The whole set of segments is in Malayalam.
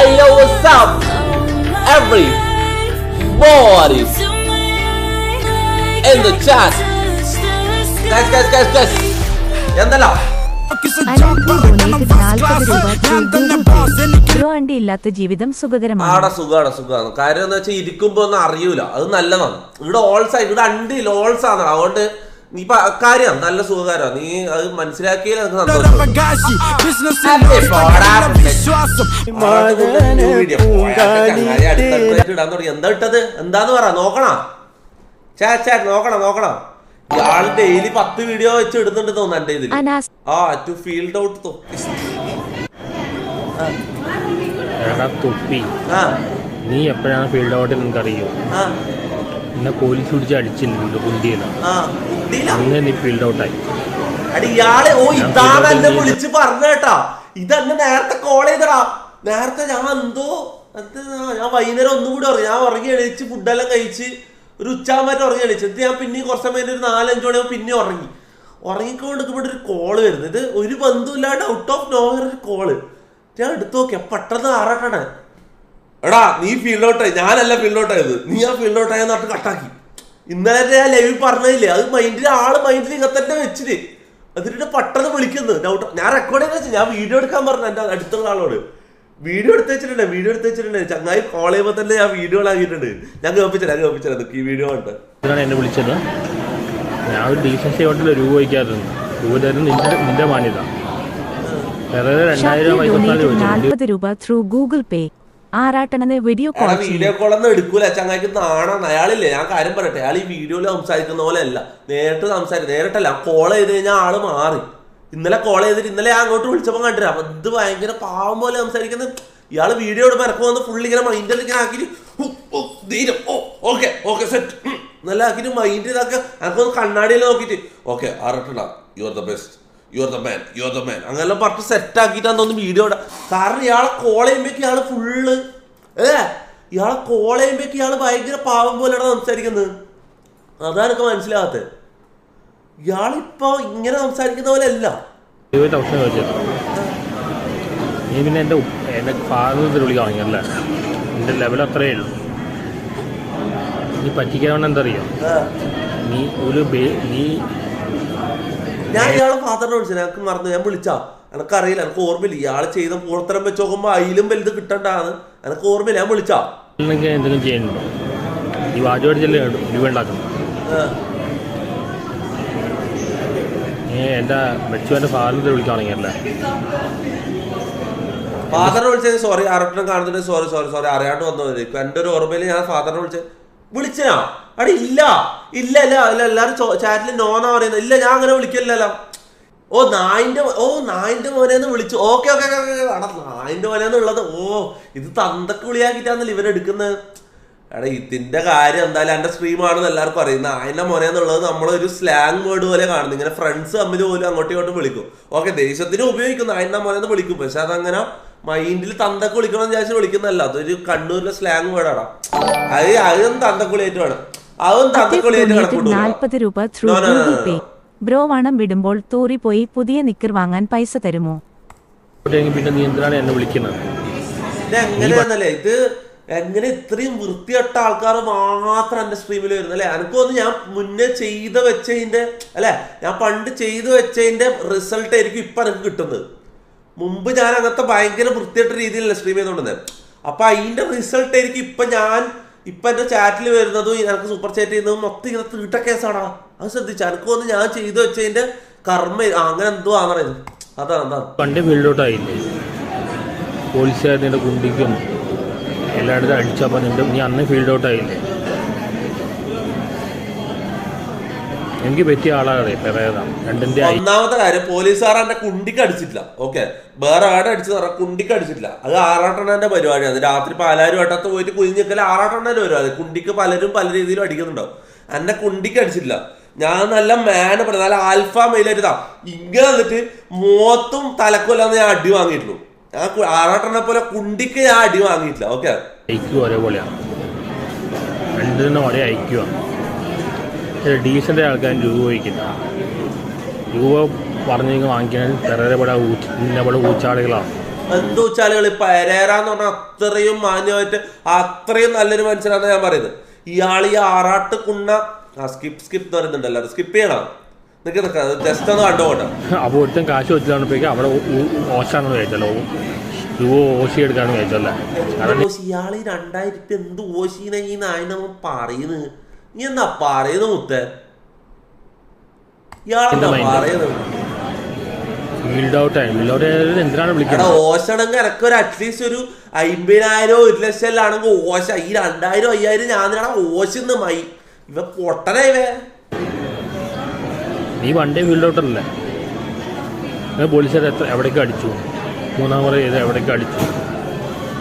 Hey yo, what's up? Everybody in the chat. Guys. എന്തല്ല ഇല്ലാത്ത ജീവിതം സുഖകരമാണ്. സുഖമാണ്. കാര്യം എന്ന് വെച്ചാൽ ഇരിക്കുമ്പോ ഒന്നും അറിയൂല. അത് നല്ലതാണ്. ഇവിടെ ഓൾസ് ഇവിടെ അണ്ടിയിൽ ഓൾസ് ആണ്. അതുകൊണ്ട് നീ കാര്യം നല്ല സുഖകാരമാണ്. നീ അത് മനസ്സിലാക്കിയാൽ ഇടാൻ തുടങ്ങി. എന്താ ഇട്ടത്? എന്താന്ന് പറ. നോക്കണം ഇയാള് ഡെയിലി 10 വീഡിയോ വെച്ച് ഇടുന്നുണ്ട് തോന്നുന്നു എന്റെ ഇതിൽ. ടു ഫീൽഡ് ഔട്ട് നീ എപ്പോഴാണ് ഫീൽഡ് ഔട്ട് നിനക്കറിയോ? എന്നെ പോലീസ് പിടിച്ച് അടിച്ചില്ല കുണ്ടിയില്ല. അങ്ങനെ നീ ഫീൽഡ് ഔട്ടായി. ഇയാളെ ഇതാണെന്നെ വിളിച്ച് പറഞ്ഞേട്ടാ. ഇതെന്നെ നേരത്തെ കോൾ ചെയ്തടാ. നേരത്തെ ഞാൻ ഞാൻ വൈകുന്നേരം ഒന്നും കൂടി ഉറങ്ങി. ഞാൻ ഉറങ്ങി എണീച്ച് ഫുഡെല്ലാം കഴിച്ച് ഒരു ഉച്ചാകുമ്പോൾ ഉറങ്ങി എണീച്ച്. എന്നിട്ട് ഞാൻ പിന്നെ കുറച്ച് സമയം ഒരു 4-5 മണിയാകുമ്പോൾ പിന്നെ ഉറങ്ങിക്കൊണ്ടിരിക്കുമ്പോൾ ഒരു കോള് വരുന്നത്. ഇത് ഒരു ബന്ധമില്ലാണ്ട് ഔട്ട് ഓഫ് നോവർ ഒരു കോള്. ഞാൻ എടുത്തു നോക്കിയാ പെട്ടെന്ന് ആറാട്ടാണ്. എടാ നീ ഫീൽഡ് ഔട്ടായി. ഞാനല്ല ഫീൽഡ് ഔട്ടായത്, നീ ആ ഫീൽഡ് ഔട്ടായെന്ന് പറഞ്ഞിട്ട് കട്ടാക്കി. ഇന്നലെ ഞാൻ ലൈവിൽ പറഞ്ഞതില്ലേ, അത് മൈൻഡിൽ ഇങ്ങത്തന്നെ വെച്ചിട്ട് എന്നിട്ട് പെട്ടെന്ന് വിളിക്കുന്നു. ഡൗട്ട് ഞാൻ റെക്കോർഡ് ചെയ്ത് വെച്ചു. ഞാൻ വീഡിയോ എടുക്കാൻ പറഞ്ഞു എൻ്റെ അടുത്തുള്ള ആളോട്. വീഡിയോ എടുത്ത് വെച്ചിട്ടുണ്ട്. ചങ്ങായി കോൾ ചെയ്യുമ്പോൾ തന്നെ ഞാൻ വീഡിയോകളാക്കിയിട്ടുണ്ട്. ഞാൻ കേൾപ്പിച്ചില്ല ഈ വീഡിയോ ഉണ്ട്. എന്നെ വിളിച്ചത് ഞാൻ ഒരു ഡീസൻസി ഹോട്ടലിൽ രൂപ വയ്ക്കാറുണ്ട്. രൂപ തരുന്ന നിന്റെ മാന്യത. 40 രൂപ ത്രൂ ഗൂഗിൾ പേ. ആറാട്ടണനെ വീഡിയോ കോളൊന്നും എടുക്കൂല. ചങ്ങായിക്ക് നാണാണ്. അയാളില്ലേ, ഞാൻ കാര്യം പറയട്ടെ, അയാൾ ഈ വീഡിയോയിൽ സംസാരിക്കുന്ന പോലെ അല്ല. നേരിട്ടല്ല കോൾ ചെയ്ത് കഴിഞ്ഞാൽ ആള് മാറി. ഇന്നലെ കോൾ ചെയ്തിട്ട് ഇന്നലെ ഞാൻ അങ്ങോട്ട് വിളിച്ചപ്പോൾ കണ്ടില്ല. അപ്പൊ ഇത് ഭയങ്കര പാവം പോലെ സംസാരിക്കുന്നത്. ഇയാള് വീഡിയോ ഇടുമ്പോൾ എനക്ക് വന്ന് ഫുള്ള് ഇങ്ങനെ മൈൻഡിൽ ഇങ്ങനെ ആക്കിയിട്ട് ഓക്കെ സെറ്റ് നല്ല ആക്കിയിട്ട് മൈൻഡ് ഇതാക്കുക. എനിക്കൊന്ന് കണ്ണാടിയിൽ നോക്കിയിട്ട് ഓക്കെ ആറട്ടണ്ട, you are the best, you are the man അങ്ങനെല്ലാം പറഞ്ഞിട്ട് സെറ്റ് ആക്കിയിട്ടാന്ന് തോന്നുന്നു വീഡിയോ ഇടാം. കാരണം ഇയാളെ കോൾ ചെയ്യുമ്പോഴേക്ക് ഇയാള് ഫുള്ള് ഇയാള് ഭയങ്കര പാവം പോലെയാണ് സംസാരിക്കുന്നത്. അതാണ് എനിക്ക് മനസ്സിലാകാത്തത്. ഇയാളിപ്പോ ഇങ്ങനെ സംസാരിക്കുന്ന പോലെ അല്ല. നീ പിന്നെ എന്റെ ഫാദർ വിളിക്കാൻ തുടങ്ങിയല്ലേ? എന്റെ ലെവൽ അത്രയേ ഉള്ളൂ. നീ പറ്റിക്കാൻ എന്താ അറിയാം? ഞാൻ ഇയാളെ ഫാദറിനെ വിളിച്ചു. എനിക്ക് മറന്നു. ഞാൻ വിളിച്ചാ എനക്കറിയില്ല, എനിക്ക് ഓർമ്മയില്ല. ഇയാള് ചെയ്ത പൂർത്തരം വെച്ച് നോക്കുമ്പോ അതിലും വലുത് കിട്ടണ്ടാന്ന് എനിക്ക് ഓർമ്മയില്ല. ഞാൻ വിളിച്ചാ എന്തെങ്കിലും ചെയ്യുന്നുണ്ടോ? ഈ വാചോടിച്ചല്ലേ രൂപ ഉണ്ടാക്കുന്നു. എന്റെ മെച്ചുവിന്റെ ഫാദറിനെ വിളിക്കാൻ തുടങ്ങിയല്ലേ? ഫാദറിനെ വിളിച്ചത് സോറി, ആരോട്ടും കാണുന്നുണ്ട്. സോറി അറിയാണ്ട് വന്നത്. ഇപ്പൊ എന്റെ ഒരു ഓർമ്മയിൽ ഞാൻ ഫാദറിനെ വിളിച്ചാ അവിടെ ഇല്ല എല്ലാരും ചാറ്റിൽ നോന്നാ പറയുന്നത്. ഇല്ല ഞാൻ അങ്ങനെ വിളിക്കില്ലല്ലോ. നായിന്റെ മോനെന്ന് വിളിച്ചു. ഓക്കെ നായിന്റെ മോനെന്നുള്ളത്. ഇത് തന്തക്ക് വിളിയാക്കിട്ടാന്നല്ലോ ഇവരെടുക്കുന്നത്. എടാ ഇതിന്റെ കാര്യം എന്തായാലും എന്റെ സ്ട്രീമാണെന്ന് എല്ലാവർക്കും അറിയുന്ന. നായിന്റെ മോനെന്നുള്ളത് നമ്മളൊരു സ്ലാങ് വേർഡ് പോലെ കാണുന്നു. ഇങ്ങനെ ഫ്രണ്ട്സ് തമ്മിൽ പോലും അങ്ങോട്ടും ഇങ്ങോട്ടും വിളിക്കും. ഓക്കെ ദേശത്തിന് ഉപയോഗിക്കും, നായിന്റെ മോനെന്ന് വിളിക്കും. പക്ഷെ അതങ്ങനെ മൈൻഡിൽ തന്തക്ക് വിളിക്കണമെന്ന് വിചാരിച്ച് വിളിക്കുന്നതല്ല. അതൊരു കണ്ണൂരിലെ സ്ലാങ് വേർഡാണ്. അതൊന്നും തന്തക്കുളിയായിട്ട് വേണം. അതൊന്നും തന്തക്കുളിയായിട്ട് കണക്കൂട്ടും. 40 രൂപ ത്രൂ ഗൂഗിൾ പേ. ബ്രോ വണം വിടുമ്പോൾ തോറി പോയി പുതിയ നിക്കർ വാങ്ങാൻ പൈസ തരുമോ? പിന്നെ നീ എന്തിനാണ് എന്നെ വിളിക്കുന്നത്? എങ്ങനെയാന്നല്ലേ ഇത്? എങ്ങനെ ഇത്രയും വൃത്തികെട്ട ആൾക്കാർ മാത്രം എന്റെ സ്ട്രീമിൽ വരുന്നു അല്ലെ? എനിക്ക് തോന്നുന്നു ഞാൻ മുന്നേ ഞാൻ പണ്ട് ചെയ്തു വെച്ചതിന്റെ റിസൾട്ട് ആയിരിക്കും ഇപ്പൊ എനിക്ക് കിട്ടുന്നത്. മുമ്പ് ഞാൻ അങ്ങനത്തെ ഭയങ്കര വൃത്തിയായിട്ട രീതിയിലല്ല സ്ട്രീം ചെയ്തോണ്ടിരുന്നത്. അപ്പൊ അതിന്റെ റിസൾട്ട് ആയിരിക്കും ഇപ്പൊ എന്റെ ചാറ്റിൽ വരുന്നതും എനിക്ക് സൂപ്പർ ചാറ്റ് ചെയ്യുന്നതും മൊത്തം ഇങ്ങനെ തീട്ട കേസാടാ. അത് ശ്രദ്ധിച്ചു. എനിക്ക് തോന്നുന്നു ഞാൻ ചെയ്തു വെച്ചതിന്റെ കർമ്മ അങ്ങനെ എന്തോ ആണെന്ന് പറയുന്നത്. അതാണ് പണ്ട് ഫീൽഡോട്ടായില്ലേ പോലീസുകാരുടെ കുണ്ടിക്കും എല്ലായിടത്തും അടിച്ചപ്പോൾ നീ അന്ന് ഫീൽഡ് ഔട്ട് ആയില്ലേ? എനിക്ക് പറ്റിയ ആളാണ് രണ്ടിന്റെ. ഒന്നാമത്തെ കാര്യം പോലീസുകാർ എന്റെ കുണ്ടിക്ക് അടിച്ചിട്ടില്ല. ഓക്കെ, വേറെ ആടെ അടിച്ചു പറഞ്ഞാൽ കുണ്ടിക്ക് അടിച്ചിട്ടില്ല. അത് ആറാട്ടെണ്ണന്റെ പരിപാടിയാണ്. രാത്രി പാലാരും വട്ടത്ത് പോയിട്ട് കുഞ്ഞിക്കല് ആറാട്ടെണ്ണന്റെ പരിപാടി. കുണ്ടിക്ക് പലരും പല രീതിയിലും അടിക്കുന്നുണ്ടാവും. എന്നെ കുണ്ടിക്ക് അടിച്ചിട്ടില്ല. ഞാൻ നല്ല മാന് പറഞ്ഞ നല്ല ആൽഫ മെയിലായിട്ടാ ഇങ്ങനെ വന്നിട്ട് മോത്തും തലക്കൊല്ലാന്ന് ഞാൻ അടി വാങ്ങിയിട്ടുള്ളൂ. ഞാൻ ആറാട്ടെണ്ണെ പോലെ കുണ്ടിക്ക് ഞാൻ അടി വാങ്ങിയിട്ടില്ല. ഓക്കെ, ഒരേപോലെയാണ് രണ്ടിനും ഒരേ ഐക്യമാണ്. ഡീസൻ്റ് ആൾക്കാർ രൂപ വയ്ക്കില്ല. രൂപ പറഞ്ഞു വാങ്ങിക്കാൻ വേറെ ഇവിടെ ഊച്ചാളികളാണ്. എന്തോ വെച്ചാൽ പെരേരാന്ന് പറഞ്ഞാൽ അത്രയും മാന്യമായിട്ട് അത്രയും നല്ലൊരു മനുഷ്യനാണെന്ന് ഞാൻ പറയുന്നത്. ഇയാൾ ഈ ആറാട്ട് കുണ്ണ സ്കിപ്പ് എന്ന് പറയുന്നുണ്ടല്ലോ, സ്കിപ്പ് ചെയ്യണം. ജസ്റ്റ് ഒന്ന് കണ്ടുപോട്ടെ. അപ്പോൾ ഒരുത്തൻ കാശ് വെച്ചാണ് അവിടെ ഓശാണെന്ന് ചോദിച്ചല്ലോ, ഓശി എടുക്കാന്ന് ചോദിച്ചല്ലേ. ഇയാൾ ഈ 2000 എന്ത് ഓശീന ഈ നായനമ്മ പറയുന്നത്? നീ എന്താ പറയുന്നത് മുത്തേ? ഇയാളെന്താ പറയുന്നത്? ഫീൽഡ് ഔട്ട് എന്തിനാണ് വിളിക്കുന്നത്? ഓശാണെങ്കിൽ എനക്ക് ഒരു അറ്റ്ലീസ്റ്റ് ഒരു 50,000 1,00,000 ആണെങ്കിൽ ഓശ. ഈ 2,000 5,000 ഞാൻ ഓശന്ന് മൈ ഇവ പൊട്ടനേ ഇവ. നീ വണ്ടേ ഫീൽഡ് ഔട്ടല്ലേ? പോലീസുകാർ എവിടേക്ക് അടിച്ചു, 3-ാം മുറ ചെയ്ത് എവിടേക്ക് അടിച്ചു?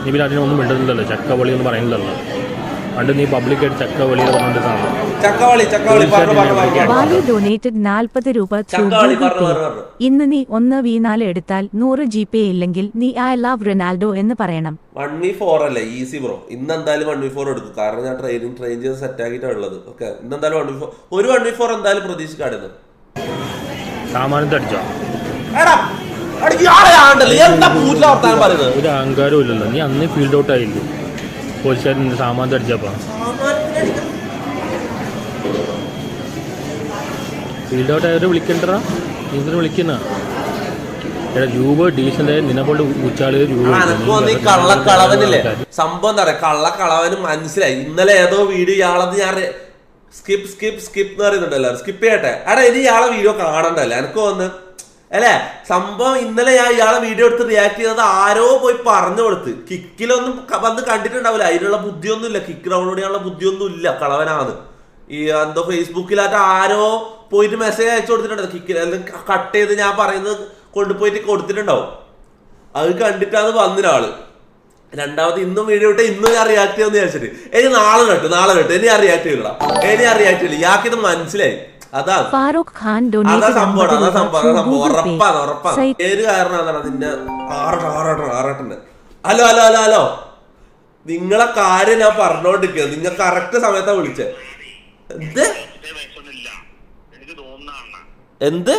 നീ പിന്നെ അതിനൊന്നും മിണ്ടുന്നില്ലല്ലോ, ചക്കവളി എന്ന് പറയുന്നില്ലല്ലോ. പണ്ട് നീ പബ്ലിക്കായിട്ട് ചക്കവളി പറഞ്ഞിട്ട് കാണാം. വാലി ഡൊനേറ്റഡ് 40 രൂപ. ഇന്ന് നീ 1v4 എടുത്താൽ 100 GPay ഇല്ലെങ്കിൽ നീ ഐ ലവ് റൊണാൾഡോ എന്ന് പറയണം. 1v4 അല്ലേ ഈസി ബ്രോ. ഇന്ന് എന്തായാലും 1v4 എടുക്കും, കാരണം ഞാൻ ട്രെയിൻ ചെയ്ത് സെറ്റ് ആക്കിയിട്ടാണ് ഉള്ളത്. ഓക്കെ, ഇന്ന് എന്തായാലും 1v4 എന്തായാലും പ്രതീക്ഷിക്കാടുന്നു. സാമാനത്തെ അടിച്ചോ? ഒരു അഹങ്കാരവും ഇല്ലല്ലോ. നീ അന്ന് ഫീൽഡ് ഔട്ട് ആയില്ലേ? പോലീസുകാർ സാമാനത്തെ അടിച്ചപ്പോ ഫീൽഡ് ഔട്ട് ആയവരെ വിളിക്കണ്ടടാ, നീന്തിനെ വിളിക്കുന്ന രൂപ ഡീസന്റ് നിന്നെ പോലെ ഉച്ചാളി രൂപ. കള്ളക്കളവനില്ലേ സംഭവം എന്താ പറയാ, കള്ളക്കളവന് മനസ്സിലായി. ഇന്നലെ ഏതോ വീഡിയോ ഇയാളത് ഞാൻ സ്കിപ്പ് എന്ന് പറയുന്നുണ്ടല്ലോ, സ്കിപ്പ് ചെയ്യട്ടെ. എടാ ഇനി ഇയാളെ വീഡിയോ കാണണ്ടല്ലേ എനിക്ക് വന്ന് അല്ലേ? സംഭവം ഇന്നലെ ഞാൻ ഇയാളെ വീഡിയോ എടുത്ത് റിയാക്ട് ചെയ്തത് ആരോ പോയി പറഞ്ഞു കൊടുത്ത്. കിക്കിലൊന്നും വന്ന് കണ്ടിട്ടുണ്ടാവില്ല, അതിനുള്ള ബുദ്ധിയൊന്നും ഇല്ല, കിക്ക് ഡൗൺലോഡ് ചെയ്യാനുള്ള ബുദ്ധിയൊന്നും ഇല്ല, കളവനാണ്. ഈ എന്തോ ഫേസ്ബുക്കിലായിട്ട് ആരോ പോയിട്ട് മെസ്സേജ് അയച്ചു കൊടുത്തിട്ടുണ്ടാവും, കിക്കിൽ അല്ലെങ്കിൽ കട്ട് ചെയ്ത് ഞാൻ പറയുന്നത് കൊണ്ടുപോയിട്ട് കൊടുത്തിട്ടുണ്ടാവും. അത് കണ്ടിട്ടാണ് വന്നൊരാള്. രണ്ടാമത് ഇന്നും വീഡിയോ ഇട്ട് ഇന്നും ഞാൻ റിയാക്ട് ചെയ്യാന്ന് വിചാരിച്ചിട്ട് ഇനി നാളെ കേട്ടു ഇനി ഞാൻ റിയാക്ട് ചെയ്യില്ല, ഇയാൾക്കിത് മനസ്സിലായി. അതാണ് ഉറപ്പാണ്. പേര് കാരണം അതാണ് നിന്നെ ആറട്ടന്റെ. ഹലോ ഹലോ ഹലോ ഹലോ, നിങ്ങളെ കാര്യം ഞാൻ പറഞ്ഞോണ്ടിരിക്കുക, നിങ്ങൾ കറക്റ്റ് സമയത്താ വിളിച്ചേ. എന്ത് എന്ത്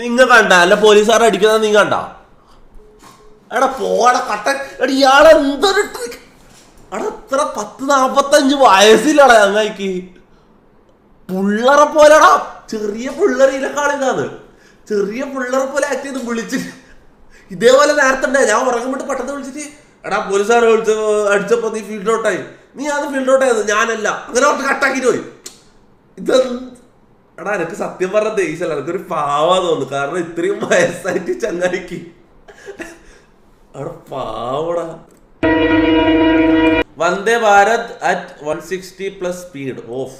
നിങ്ങ കണ്ട അല്ല പോലീസുകാർ അടിക്കുന്നത്? നീ കണ്ട? എടാ പോടാ കട്ട. എടാ ഇയാളെന്തൊരു എടാ ഇത്ര 40-45 വയസ്സിലടാ ഞങ്ങൾക്ക്. പിള്ളറെ പോലെടാ, ചെറിയ പിള്ളേരിലക്കാളിതാണ്, ചെറിയ പിള്ളേരെ പോലെ ആക്ട് ചെയ്ത് വിളിച്ചിട്ട് ഇതേപോലെ നേരത്തെ ഉണ്ടായി. ഞാൻ ഉറങ്ങുമ്പോട്ട് പെട്ടെന്ന് വിളിച്ചിട്ട് എടാ പോലീസുകാരെ അടിച്ചപ്പോ നീ ഫീൽഡ് ഔട്ടായി. നീ അത് ഫീൽഡ് ഔട്ട് ആയത്, ഞാനല്ല. അങ്ങനെ ഓർത്ത് കട്ടാക്കിട്ട് പോയി. ഇത് എടാ എനിക്ക് സത്യം പറഞ്ഞ ദേഷ്യല്ല, എനിക്കൊരു പാവാ തോന്നുന്നു. കാരണം ഇത്രയും വയസ്സായിട്ട് ചങ്ങായിക്ക് അവിടെ പാവടാ. Vande Bharat at 160+ speed off.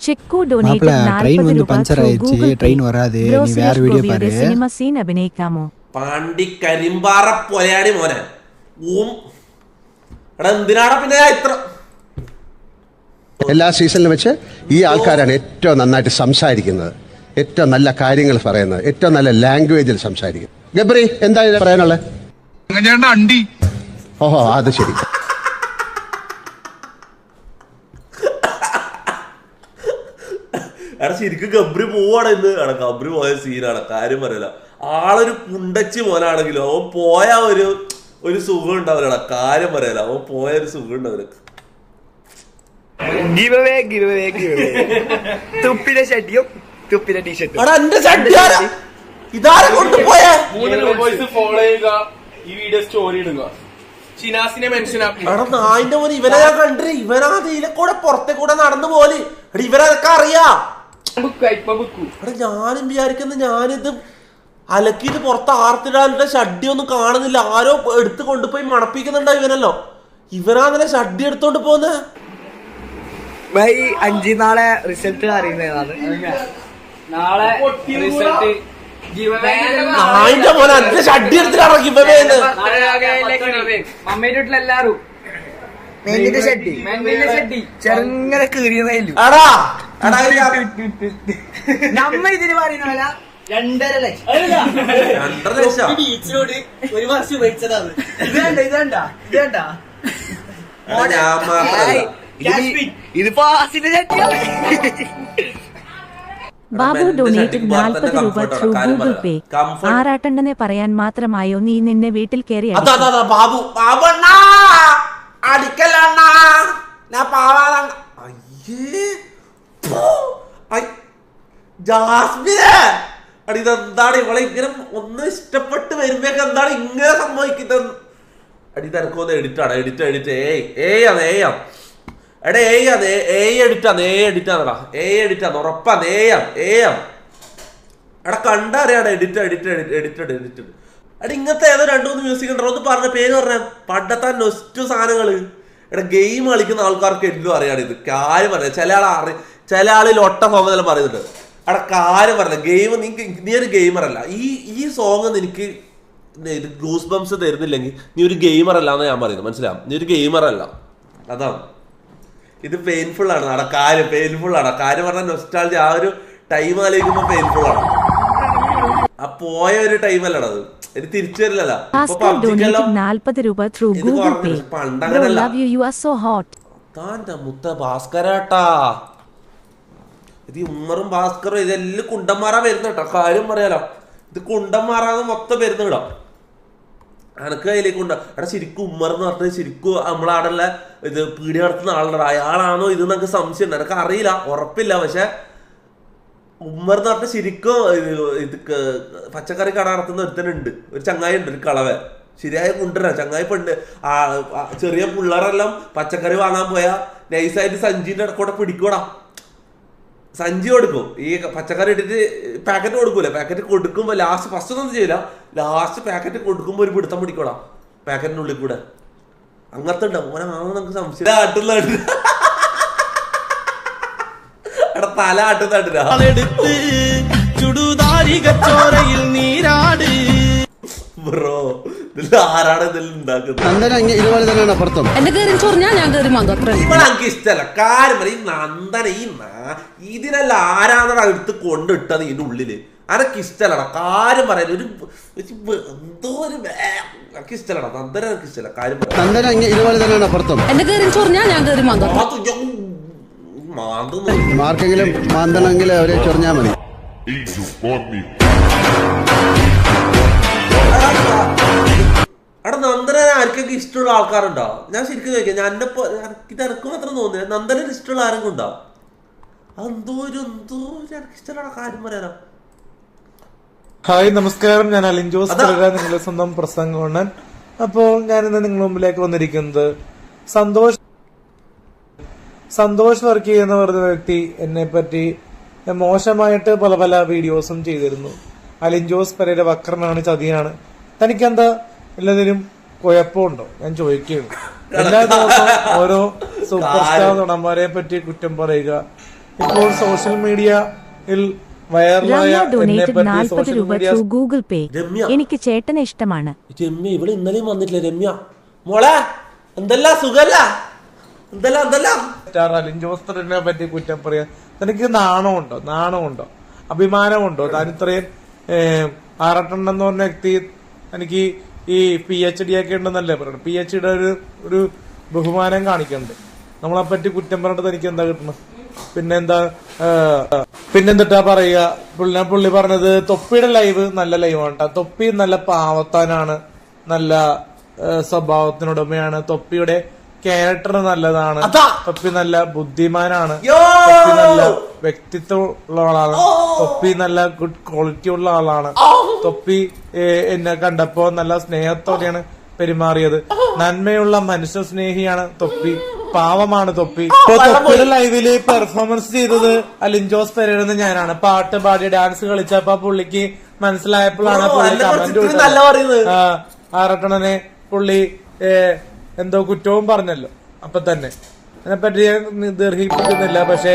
ചെക്കു ഡൊനേറ്റഡ് 40 രൂപ. ട്രെയിൻ വരാതെ നീ വേറെ വീഡിയോ പാரு. സിനിമ സീൻ അഭിനയിക്കാമോ? പാണ്ടി കരിമ്പാറ പൊലയാടി മോനെ. എടാ എന്തിനാടാ പിന്നെ ഇത്ര എല്ലാ സീസണിലും വെച്ച് ഈ ആൾക്കാരാണ് ഏറ്റവും നന്നായിട്ട് സംസാരിക്കുന്നത്, ഏറ്റവും നല്ല കാര്യങ്ങൾ പറയുന്നത്, ഏറ്റവും നല്ല ലാംഗ്വേജിൽ സംസാരിക്കുന്നത്. ഗബ്രി എന്താ പറയാനുള്ളത്? ഓഹോ അത് ശരി. എടാ ശരിക്കും ഗബ്രി പോവാണ് ഇന്ന്. എടാ ഗബ്രി പോയ സീനാണ്, കാര്യം പറയല. ആളൊരു പുണ്ടച്ചി മോനാണെങ്കിലും അവൻ പോയ ഒരു സുഖം ഉണ്ടാവില്ലടാ, കാര്യം പറയല. അവൻ പോയ ഒരു സുഖം ഉണ്ടാവില്ല. ഇതാരെ കൊണ്ടുപോയാ നായിന്റെ മോനെ ഇവനെ ഞാൻ കണ്ടു. ഇവനാ ഇതിലെ കൂടെ പുറത്തെ കൂടെ നടന്നു പോലെ. ഇവരതൊക്കെ അറിയാ. ഞാനും വിചാരിക്കുന്ന ഞാനിത് അലക്കിയിട്ട് പുറത്ത് ആർത്തിടാനുള്ള ഷഡ്ഡി ഒന്നും കാണുന്നില്ല. ആരോ എടുത്ത് കൊണ്ടുപോയി മണപ്പിക്കുന്നുണ്ടോ ഇവനല്ലോ. ഇവനാന്നല്ലേ ഷഡ്ഡി എടുത്തോണ്ട് പോന്നെ. 5 നാളെ റിസൾട്ട് അറിയുന്നതാണ്. നാളെ റിസൾട്ട് നായിന്റെ മോനെ അന്റെ ഷഡ്ഡി എടുത്തിട്ട് ഇറങ്ങി. മമ്മീന്റെ വീട്ടിലെല്ലാരും മെല്ലിന്റെ ഷെട്ടി ചെറുങ്ങനെ കീറിയതായില്ല എടാ നമ്മ ഇതിന് പറയുന്ന പോലെ 2.5 ലക്ഷം 2.5 ലക്ഷം ബീച്ചിനോട് ഒരു വർഷം ഉപയോഗിച്ചതാണ്. ഇതേണ്ട ഞാൻ മാത്രല്ല ഇത് പാസിന്റെ ഷെട്ടിയാണ്. ബാബു ഡൊണേറ്റഡ് 40 രൂപ ത്രൂ ഗൂഗിൾ പേ. ആറാട്ടണ്ണനെ പറയാൻ മാത്രമായോ നീ നിന്നെ വീട്ടിൽ കയറി അതാ ബാബു ബാബണ്ണ അടിക്കലണ്ണ ഞാൻ പാവാണ്. അയ്യേ ജാസ്മിനെ അടി ഇതെന്താണ് ഇവളെ ഇങ്ങനെ ഒന്ന് ഇഷ്ടപ്പെട്ട് വരുമ്പോഴൊക്കെ എന്താണ് ഇങ്ങനെ സംഭവിക്കുന്നത്? അടി തിരക്കൊന്ന് എഡിറ്റാണ് എഡിറ്റ് ഏയാണ് എടാ എഡിറ്റാണ് ഉറപ്പാണ് എടാ കണ്ടറിയാടാ എഡിറ്റഡ് എടാ ഇങ്ങനത്തെ ഏതോ 2-3 മ്യൂസിക് ഉണ്ടോ? ഒന്ന് പറഞ്ഞ പേര് പറഞ്ഞ പണ്ടത്തെ നൊസ്റ്റു സാധനങ്ങള്. എടാ ഗെയിം കളിക്കുന്ന ആൾക്കാർക്ക് എല്ലാം അറിയാണ് ഇത്. കാര്യം പറഞ്ഞ ചില ആളിൽ ഒട്ട സോങ് എല്ലാം പറയുന്നുണ്ട്. എടാ കാര്യം പറഞ്ഞ ഗെയിം നീ ഒരു ഗെയിമർ അല്ല. ഈ സോങ് നിനക്ക് ഇത് ഗൂസ് ബംസ് തരുന്നില്ലെങ്കിൽ നീ ഒരു ഗെയിമർ അല്ല എന്ന് ഞാൻ പറയുന്നത്. മനസ്സിലാവും? നീ ഒരു ഗെയിമർ അല്ല. അതാണ് ഇത്. പെയിൻഫുൾ ആണ് പെയിൻഫുൾ ആണ്. കാര്യം പറഞ്ഞാൽ നൊസ്റ്റാൾജി ആ ഒരു ടൈം ആലോചിക്കുമ്പോ പെയിൻഫുൾ ആണ്. ആ പോയ ഒരു ടൈം അല്ലടത്. ഇത് തിരിച്ചു വരില്ലല്ലോ. 40 രൂപ ത്രൂ ഗൂഗിൾ പേ. പണ്ടങ്ങനല്ല. താന്റെ മുത്ത ഭാസ്കരാട്ടാ. ഇത് ഉമ്മറും ഭാസ്കറും ഇതെല്ലാം കുണ്ടന്മാറാ വരുന്ന കേട്ടോ. കാര്യം പറയാലോ, ഇത് കുണ്ടന്മാറാന്ന് മൊത്തം വരുന്ന കേട്ടോ. എനക്ക് അതിലേക്ക് ഉണ്ട്. എടാ ശരിക്കും ഉമ്മർ എന്ന് പറഞ്ഞത് ശരിക്കും നമ്മളാടുള്ള ഇത് പീടി നടത്തുന്ന ആളുടെ അയാളാണോ ഇത് എന്നൊക്കെ സംശയം ഉണ്ട്. എനിക്ക് അറിയില്ല, ഉറപ്പില്ല. പക്ഷെ ഉമ്മർ എന്ന് പറഞ്ഞാൽ ശരിക്കും ഇത് പച്ചക്കറി കട നടത്തുന്ന ഒരുത്തനുണ്ട്, ഒരു ചങ്ങായി ഉണ്ട്, ഒരു കളവ ശരിയായ കൊണ്ടുവരാ ചങ്ങായി പെണ്ട്. ചെറിയ പിള്ളേരെല്ലാം പച്ചക്കറി വാങ്ങാൻ പോയാ നൈസായിട്ട് സഞ്ചിന്റെ ഇടക്കൂടെ പിടിക്കൂടാ. സഞ്ചി കൊടുക്കും, ഈ പച്ചക്കറി ഇട്ടിട്ട് പാക്കറ്റ് കൊടുക്കൂല. പാക്കറ്റ് കൊടുക്കുമ്പോ ലാസ്റ്റ് ഫസ്റ്റ് ഒന്നും ചെയ്യില്ല, ലാസ്റ്റ് പാക്കറ്റ് കൊടുക്കുമ്പോ ഒരു പിടുത്തം പിടിക്കൂടാ പാക്കറ്റിനുള്ളിൽ കൂടെ. അങ്ങനത്തെ ഉണ്ടാവും. ഓനാണെന്ന് നമുക്ക് സംശയം. എടാ തല ആട്ടുന്നാട്ടില്ല ബ്രോ. ആരാണ് ഇതെല്ലാം ഉണ്ടാക്കുന്നത്? ഇതുപോലെ തന്നെയാണ് അപ്പുറത്തും. ഇവളെനിക്ക് ഇഷ്ടമല്ല. കാര്യം ഈ നന്ദന ഇതിനല്ല ആരാന്നട എടുത്ത് കൊണ്ടിട്ടത് ഇതിന്റെ ഉള്ളില്. അനക്ക് ഇഷ്ടല്ലടാ. കാര്യം പറയാൻ ഒരു എന്തോ ഒരു എനിക്ക് ഇഷ്ടല്ലടാ. നന്ദന എനിക്ക് ഇഷ്ടമല്ല. കാര്യം ഇതുപോലെ തന്നെയാണ് അപ്പുറത്തും. മാർക്കെങ്കിലും മാന്തണമെങ്കിൽ അവരെ ചൊറിഞ്ഞാൽ മതി. എടാ നന്ദന ആർക്കൊക്കെ ഇഷ്ടമുള്ള ആൾക്കാരുണ്ടോ? ഞാൻ ശരിക്കും ചോദിക്കാം. ഞാൻ ഇത് എനക്ക് മാത്രം തോന്നില്ല. നന്ദന ഇഷ്ടമുള്ള ആരെങ്കിലും ഉണ്ടോ? എന്തോ എനിക്ക് ഇഷ്ടമുള്ള കാര്യം പറയാനോ. ഹായ്, നമസ്കാരം. ഞാൻ അലിൻ ജോസ്, നിങ്ങളുടെ സ്വന്തം പ്രസംഗമാണ്. അപ്പോൾ ഞാനിന്ന് നിങ്ങളുടെ മുമ്പിലേക്ക് വന്നിരിക്കുന്നത് സന്തോഷ് വർക്ക് ചെയ്യുന്ന പറഞ്ഞ വ്യക്തി എന്നെ പറ്റി മോശമായിട്ട് പല പല വീഡിയോസും ചെയ്തിരുന്നു. അലിൻ ജോസ് പെരേര വക്രനാണ്, ചതിയാണ്, തനിക്കെന്താ എല്ലാത്തിനും കുഴപ്പമുണ്ടോ ഞാൻ ചോദിക്കുകയാണ്. എല്ലാ ദിവസവും ഓരോ സൂപ്പർ സ്റ്റാർ നടന്മാരെ പറ്റി കുറ്റം പറയുക. ഇപ്പോൾ സോഷ്യൽ മീഡിയയിൽ വൈറലായ എന്നെ പറ്റി സോഷ്യൽ മീഡിയ ഗൂഗിൾ പേ. എനിക്ക് ചേട്ടനെ ഇഷ്ടമാണ്. രമ്യ ഇവിടെ ഇന്നലെയും വന്നിട്ടില്ല. രമ്യ മോളെ എന്തെല്ലാം സുഖല്ല? എന്തെല്ലാം സ്റ്റാർ അലിൻ ജോസ് പെരേരനെ പറ്റി കുറ്റം പറയാ തനിക്ക് നാണമുണ്ടോ അഭിമാനമുണ്ടോ? താൻ ഇത്രയും ആറട്ടെണ്ണെന്ന് പറഞ്ഞ വ്യക്തി എനിക്ക് ഈ PhD ഒക്കെ ഉണ്ടെന്നല്ലേ പറയണം. PhD ഒരു ബഹുമാനം കാണിക്കണ്ട്. നമ്മളെ പറ്റി കുറ്റം പറഞ്ഞിട്ട് തനിക്ക് എന്താ കിട്ടണം? പിന്നെന്തിട്ടാ പറയുക? പുള്ളി പറഞ്ഞത് തൊപ്പിയുടെ ലൈവ് നല്ല ലൈവാണ്. തൊപ്പി നല്ല പാവത്താനാണ്, നല്ല സ്വഭാവത്തിനുടമയാണ്, തൊപ്പിയുടെ ക്യാരക്ടർ നല്ലതാണ്, തൊപ്പി നല്ല ബുദ്ധിമാനാണ്, തൊപ്പി നല്ല വ്യക്തിത്വം ഉള്ള ആളാണ്, തൊപ്പി നല്ല ഗുഡ് ക്വാളിറ്റി ഉള്ള ആളാണ്, തൊപ്പി എന്നെ കണ്ടപ്പോ നല്ല സ്നേഹത്തോടെയാണ് പെരുമാറിയത്, നന്മയുള്ള മനുഷ്യ സ്നേഹിയാണ് തൊപ്പി, പാവമാണ് തൊപ്പി. ഇപ്പൊ തൊപ്പിയുടെ ലൈവില് പെർഫോമൻസ് ചെയ്തത് അലിൻ ജോസ് പെരേര ഞാനാണ്. പാട്ട് പാടി ഡാൻസ് കളിച്ചപ്പോ പുള്ളിക്ക് മനസ്സിലായപ്പോഴാണ് പുള്ളി കമന്റ് ആറട്ടണനെ പുള്ളി എന്തോ കുറ്റവും പറഞ്ഞല്ലോ. അപ്പൊ തന്നെ അതിനെപ്പറ്റി ഞാൻ ദീർഘിപ്പിക്കുന്നില്ല. പക്ഷെ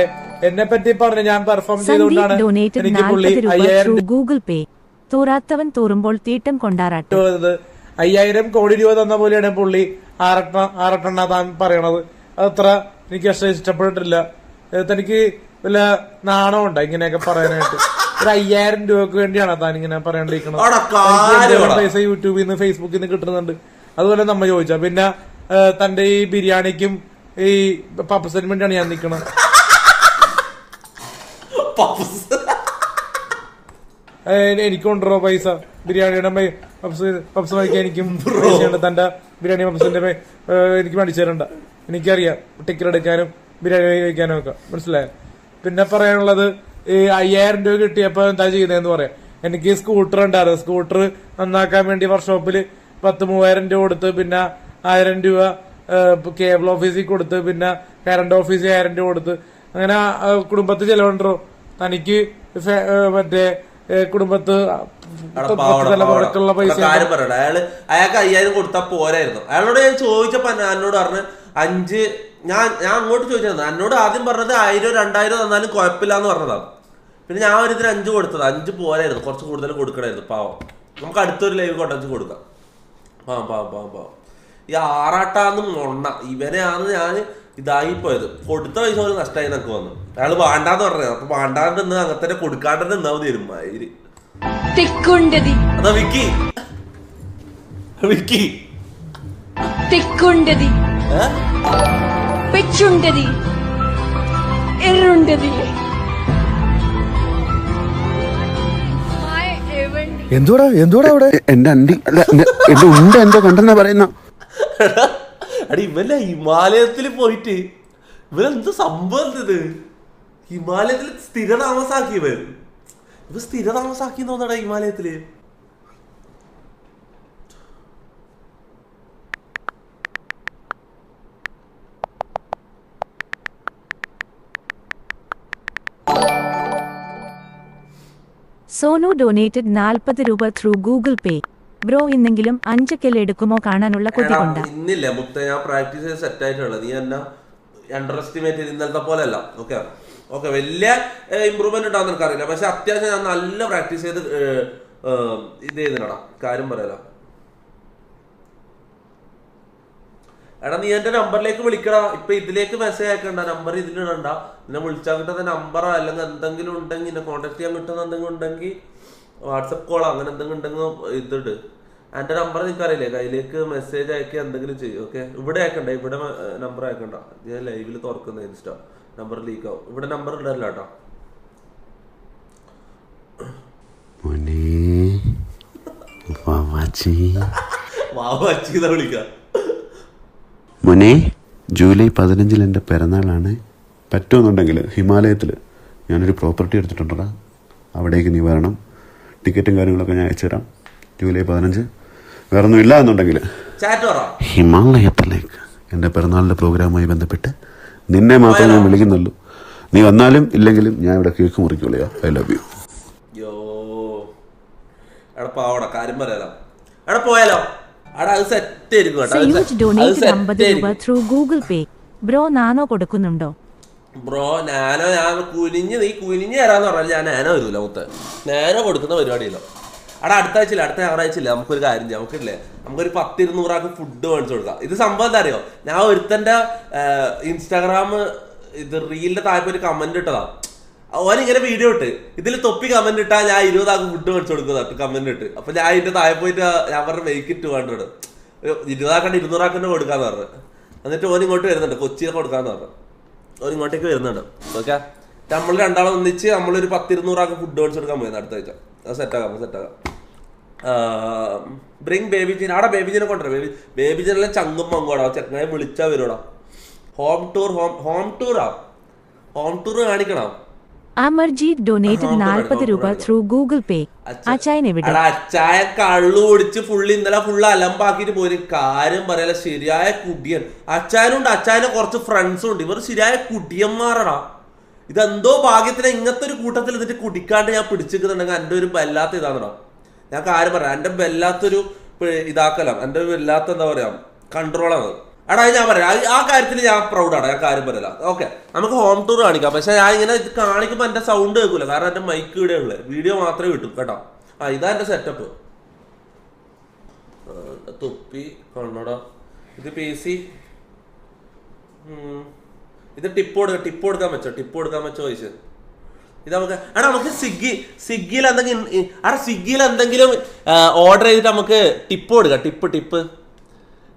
എന്നെ പറ്റി പറഞ്ഞ് ഞാൻ പെർഫോം ചെയ്തുകൊണ്ടാണ് എനിക്ക് പുള്ളി 5000 ഗൂഗിൾ പേ. തോറാത്തവൻ തോറുമ്പോൾ തീട്ടം കൊണ്ടാറാട്ട്. 5000 കോടി രൂപ തന്ന പോലെയാണ് പുള്ളി ആറട്ടെണ്ണ താൻ പറയണത്. അതത്ര എനിക്ക് ഇഷ്ടപ്പെട്ടിട്ടില്ല. തനിക്ക് വല്ല നാണമുണ്ടോ ഇങ്ങനെയൊക്കെ പറയാനായിട്ട്? ഒരു 5000 രൂപക്ക് വേണ്ടിയാണ് താൻ ഇങ്ങനെ പറയാണ്ടിരിക്കണത്. പൈസ യൂട്യൂബിൽ നിന്ന് ഫേസ്ബുക്കിൽ നിന്ന് കിട്ടുന്നുണ്ട്. അതുപോലെ നമ്മ ചോദിച്ചാ പിന്നെ തന്റെ ഈ ബിരിയാണിക്കും ഈ പപ്പസിനും വേണ്ടിയാണ് ഞാൻ നിക്കണത്. എനിക്കുണ്ടോ പൈസ? ബിരിയാണിയുടെ പപ്സ് കഴിക്കാൻ എനിക്കും പൈസയുണ്ട്. തന്റെ ബിരിയാണി പപ്സിന്റെ എനിക്ക് മേടിച്ചു തരണ്ട. എനിക്കറിയാം ടിക്കറ്റ് എടുക്കാനും ബിരിയാണി കഴിക്കാനും ഒക്കെ, മനസ്സിലായോ? പിന്നെ പറയാനുള്ളത്, ഈ 5000 രൂപ കിട്ടിയപ്പോ എന്താ ചെയ്യുന്നതെന്ന് പറയാം. എനിക്ക് സ്കൂട്ടർ ഉണ്ടായിരുന്നു. സ്കൂട്ടർ നന്നാക്കാൻ വേണ്ടി വർക്ക്ഷോപ്പിൽ 10,000-3000 രൂപ കൊടുത്ത്, പിന്നെ 1000 രൂപ കേബിൾ ഓഫീസിൽ കൊടുത്ത്, പിന്നെ കറണ്ട് ഓഫീസിൽ 1000 രൂപ കൊടുത്ത്, അങ്ങനെ കുടുംബത്ത് ചെലവുണ്ടോ? തനിക്ക് മറ്റേ കുടുംബത്ത് പൈസ അയാൾക്ക് 5000 കൊടുത്താ പോരായിരുന്നു. അയാളോട് ഞാൻ ചോദിച്ചപ്പോ എന്നോട് പറഞ്ഞ് 5, ഞാൻ അങ്ങോട്ട് ചോദിച്ചിരുന്നു. എന്നോട് ആദ്യം പറഞ്ഞത് 1000-2000 തന്നാലും കുഴപ്പമില്ലാന്ന് പറഞ്ഞതാണ്. പിന്നെ ഞാൻ ഒരു ഇതിന് 5 കൊടുത്തത്. 5 പോരായിരുന്നു, കുറച്ച് കൂടുതൽ കൊടുക്കണമായിരുന്നു. പാവം, നമുക്ക് അടുത്തൊരു ലൈവ് കൊണ്ടു കൊടുക്കാം. പാവം ഈ ആറാട്ടാന്ന് മൊണ്ണ ഇവനെയാണ് ഞാൻ ഇതായിപ്പോയത്. കൊടുത്ത പൈസ പോലും നഷ്ടമായി എന്നൊക്കെ വന്നു. അയാള് വേണ്ടാന്ന് പറഞ്ഞത്. അപ്പൊ വേണ്ടാണ്ട് നിന്ന് അങ്ങനത്തെ കൊടുക്കാണ്ട് നിന്നാ മതിരും. അതാ വിക്കി తిక్కుండది పెచ్చుండది ఎర్రుండది. എന്തുവാടാ അവിടെ? എന്റെ അണ്ടി അല്ല, എന്റെ ഉണ്ട് എന്തോ കണ്ടെന്നാ പറയുന്ന. അടി ഇവല്ല ഹിമാലയത്തിൽ പോയിട്ട് ഇവരെന്ത് സംഭവം ഇത്? ഹിമാലയത്തിൽ സ്ഥിരതാമസാക്കി ഇവർ സ്ഥിരതാമസാക്കി തോന്നടാ ഹിമാലയത്തില്. സോനു ഡൊനേറ്റഡ് 40 രൂപ ത്രൂ ഗൂഗിൾ പേ. ബ്രോ ഇന്നെങ്കിലും 5 കെൽ എടുക്കുമോ കാണാനുള്ള കൊതി കൊണ്ട്? ഇന്നില്ല മുത്ത, ഞാൻ പ്രാക്ടീസ് ചെയ്ത് സെറ്റ് ആയിട്ടുള്ളത്. നീ എന്നാ അണ്ടർ എസ്റ്റിമേറ്റ് ചെയ്ത് ഇന്നലത്തെ പോലെ അല്ല. ഓക്കെ വലിയ ഇമ്പ്രൂവ്മെന്റ് ഉണ്ടാകുന്ന എനിക്കറിയില്ല. പക്ഷെ അത്യാവശ്യം ഞാൻ നല്ല പ്രാക്ടീസ് ചെയ്ത് ഇത് ചെയ്തിട്ടാ കാര്യം പറയാലോ. എടാ നീ എന്റെ നമ്പറിലേക്ക് വിളിക്കടാ. ഇപ്പൊ ഇതിലേക്ക് മെസ്സേജ് അയക്കണ്ട, നമ്പർ ഇതിലിടണ്ട. എന്നെ വിളിച്ചാൽ കിട്ടുന്ന നമ്പറോ അല്ലെങ്കിൽ എന്തെങ്കിലും ഉണ്ടെങ്കിൽ എന്നെ കോൺടാക്ട് ചെയ്യാൻ കിട്ടുന്ന എന്തെങ്കിലും ഉണ്ടെങ്കിൽ വാട്സപ്പ് കോളോ അങ്ങനെ എന്തെങ്കിലും ഉണ്ടെങ്കിൽ ഇതിട്ട്. എന്റെ നമ്പർ നിങ്ങൾക്ക് അറിയില്ലേ, കയ്യിലേക്ക് മെസ്സേജ് അയക്കുക എന്തെങ്കിലും ചെയ്യും. ഓക്കെ, ഇവിടെ അയക്കണ്ട, ഇവിടെ നമ്പർ അയക്കണ്ട. ഞാൻ ലൈവിൽ തുറക്കുന്ന ഇൻസ്റ്റാ നമ്പർ ലീക്ക് ആവും. ഇവിടെ നമ്പർ ഇടല്ല കേട്ടോ. വിളിക്കാം മോനെ. ജൂലൈ 15 എൻ്റെ പിറന്നാളാണ്. പറ്റുമെന്നുണ്ടെങ്കിൽ ഹിമാലയത്തിൽ ഞാനൊരു പ്രോപ്പർട്ടി എടുത്തിട്ടുണ്ടാ, അവിടേക്ക് നീ വരണം. ടിക്കറ്റും കാര്യങ്ങളൊക്കെ ഞാൻ അയച്ചു തരാം. ജൂലൈ 15. വേറൊന്നും ഇല്ല എന്നുണ്ടെങ്കിൽ ഹിമാലയത്തിലേക്ക് എൻ്റെ പിറന്നാളിൻ്റെ പ്രോഗ്രാമുമായി ബന്ധപ്പെട്ട് നിന്നെ മാത്രമേ ഞാൻ വിളിക്കുന്നുള്ളൂ. നീ വന്നാലും ഇല്ലെങ്കിലും ഞാൻ ഇവിടെ കേക്ക് മുറിക്കുള്ളൂ. I love you. കാര്യം പറയാലോ. എടാ പോയാലോ. Google Pay. ബ്രോ നാനോ കൊടുക്കുന്നുണ്ടോ? ബ്രോ നാനോ ഞാൻ നീ കുനിഞ്ഞ് തരാന്ന് പറഞ്ഞാൽ ഞാൻ നാനോ വരൂല. മുത്ത് നാനോ കൊടുക്കുന്ന പരിപാടിയില്ല. അവിടെ അടുത്ത ഞായറാഴ്ച ഇല്ല. നമുക്കൊരു കാര്യം ചെയ്യാം. നമുക്കില്ലേ, നമുക്കൊരു 10-200 ആൾക്ക് ഫുഡ് മേടിച്ചു കൊടുക്കാം. ഇത് സംഭവം എന്താ അറിയോ, ഞാൻ ഒരുത്തന്റെ ഇൻസ്റ്റാഗ്രാം ഇത് റീലിന്റെ താഴെ ഒരു കമന്റ് ഇട്ടതാ. ഓനിങ്ങനെ വീഡിയോ ഇട്ട് ഇതിൽ തൊപ്പി കമന്റ് ഇട്ടാ ഞാൻ 20 ആൾക്ക് ഫുഡ് മേടിച്ചു കൊടുക്കുന്ന കമന്റ് ഇട്ട്. അപ്പൊ ഞാൻ ഇതിന്റെ താഴെ പോയിട്ട് ഞാൻ പറഞ്ഞ make it 200 20 ആക്കണ്ട 200 ആക്കന്നെ കൊടുക്കാന്ന് പറഞ്ഞു. എന്നിട്ട് ഓൻ ഇങ്ങോട്ട് വരുന്നുണ്ട്, കൊച്ചിയിലൊക്കെ കൊടുക്കാന്ന് പറഞ്ഞു. ഓൻ ഇങ്ങോട്ടേക്ക് വരുന്നുണ്ട്. ഓക്കെ, നമ്മൾ രണ്ടാളും ഒന്നിച്ച് നമ്മളൊരു 10-200 ആൾക്ക് ഫുഡ് മേടിച്ചു കൊടുക്കാൻ പോയത് അടുത്ത ആഴ്ച. അത് സെറ്റാകാം. Bring baby Jean. അവിടെ ബേബി ജീനെ കൊണ്ടുവരാം. ബേബി ജീനെല്ലാം ചങ്കും മങ്ങോടാ. ചെക്കനെ വിളിച്ചാ വരുവാടാ. ഹോം ടൂർ കാണിക്കണം. അമർജീത് ഡൊനേറ്റഡ് 40 രൂപ ത്രൂ ഗൂഗിൾ പേ. അച്ചായൻ എവിടെ? അച്ചായ കള്ളു കുടിച്ച് ഇന്നലെ ഫുള്ള് അലമ്പാക്കിട്ട് പോയി. കാര്യം പറയല, ശരിയായ കുടിയൻ. അച്ചായനുണ്ട്, അച്ചായനെ കുറച്ച് ഫ്രണ്ട്സും ഉണ്ട്. ഇവർ ശരിയായ കുടിയന്മാരടാ. ഇതെന്തോ ഭാഗ്യത്തിന് ഇങ്ങനത്തെ ഒരു കൂട്ടത്തിൽ എന്നിട്ട് കുടിക്കാണ്ട് ഞാൻ പിടിച്ചിരിക്കുന്നുണ്ടെങ്കിൽ എൻ്റെ ഒരു വല്ലാത്ത ഇതാണെടാ. ഞാൻ കാര്യം പറയാം, എൻ്റെ വല്ലാത്തൊരു ഇതാക്കലാണ്, എൻ്റെ വല്ലാത്ത എന്താ പറയാ കൺട്രോളാണ്. എടാ ഞാൻ പറയാം, ആ കാര്യത്തിൽ ഞാൻ പ്രൗഡാണ്. ഞാൻ കാര്യം പറയല. ഓക്കെ, നമുക്ക് ഹോം ടൂർ കാണിക്കാം. പക്ഷെ ഞാൻ ഇങ്ങനെ ഇത് കാണിക്കുമ്പോൾ എൻ്റെ സൗണ്ട് കേൾക്കൂല, കാരണം എൻ്റെ മൈക്ക് ഇവിടെ ഉള്ളത്, വീഡിയോ മാത്രമേ കിട്ടും കേട്ടോ. ഇതാ എൻ്റെ സെറ്റപ്പ്. തൊപ്പി കണ്ണട. ഇത് PC. ഇത് ടിപ്പ് കൊടുക്കാൻ പറ്റോ ചോദിച്ചു. ഇത് നമുക്ക് സ്വിഗ്ഗിയിൽ എന്തെങ്കിലും ഓർഡർ ചെയ്തിട്ട് നമുക്ക് ടിപ്പ് കൊടുക്കാം. ടിപ്പ്